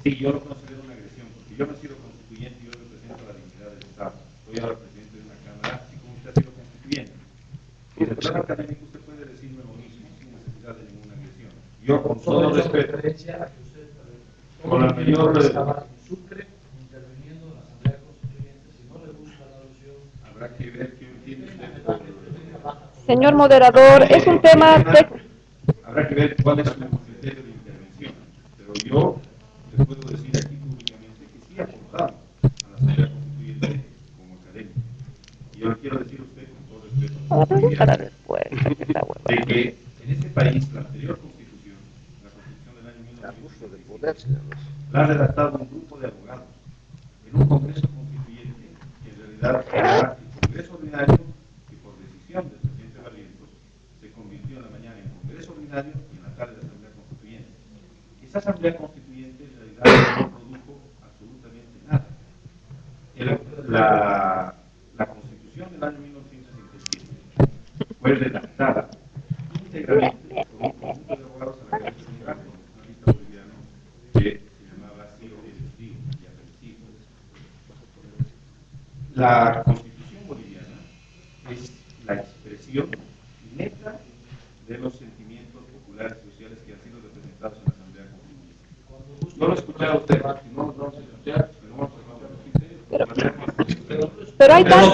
Sí, yo lo considero una agresión, porque yo no he sido constituyente y yo represento la dignidad del Estado. Soy ahora presidente de una Cámara, así como usted ha sido constituyente. Y del plano académico usted puede decirme lo mismo, sin necesidad de ninguna agresión. Yo, con todo respeto, con la mayor Sucre interviniendo en la Asamblea Constituyente, si no le gusta la alusión, habrá que ver qué entiende usted. Señor moderador, es un tema Habrá que ver cuál es su criterio de intervención. Pero yo les puedo decir aquí públicamente que sí aportamos a la Asamblea Constituyente como académico. Y yo le quiero decir a usted con todo respeto de que en este país la anterior constitución, la constitución del año 1917, la ha redactado un grupo de abogados en un congreso constituyente que en realidad era el congreso ordinario que por decisión del presidente Barrientos se convirtió en la mañana en congreso ordinario y en la tarde de asamblea constituyente. Esa asamblea constituyente en realidad no produjo absolutamente nada. La constitución del año 1967 fue redactada íntegramente por un conjunto de abogados a la cabeza de un analista boliviano que se llamaba Ciro Edelstiro y Apelsivo. La constitución boliviana es la expresión neta de los sentimientos populares y sociales que han sido representados en la Asamblea Constituyente. No lo he escuchado usted, no lo vamos a escuchar, pero vamos a escuchar los criterios. Pero hay tantas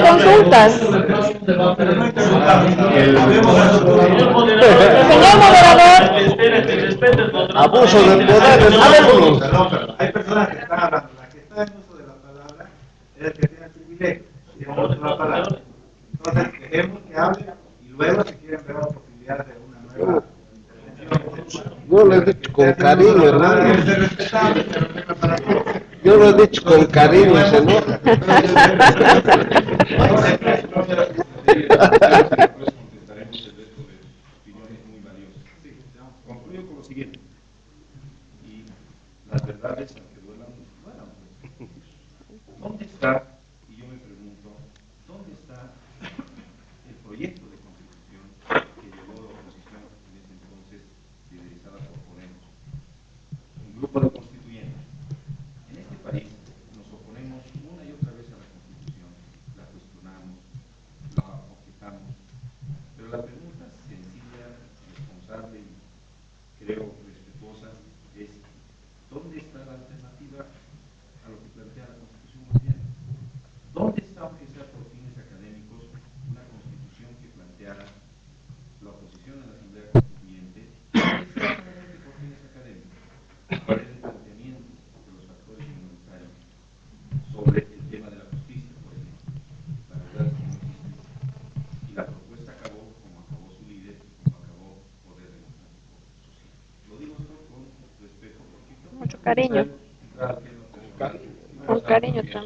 consultas. Señor moderador. Abuso del poder de algunos. Perdón. Hay personas que están hablando. La que está en uso de la palabra es el que tiene el privilegio de uso de la palabra. Entonces, dejemos que hable y luego, si quieren, ver la posibilidad de una nueva intervención. Yo lo he dicho con cariño, hermano. Yo lo he dicho con cariño, señor. Concluyo con lo siguiente. Y las verdades, aunque duelan, ¿dónde está? Y yo me pregunto, ¿dónde está el proyecto de constitución que llevó la oposición en ese entonces, liderizada por Podemos? Un grupo la propuesta acabó como acabó su líder, como acabó Poder Democrático Social. Lo digo esto con respeto porque Mucho cariño. Con cariño también.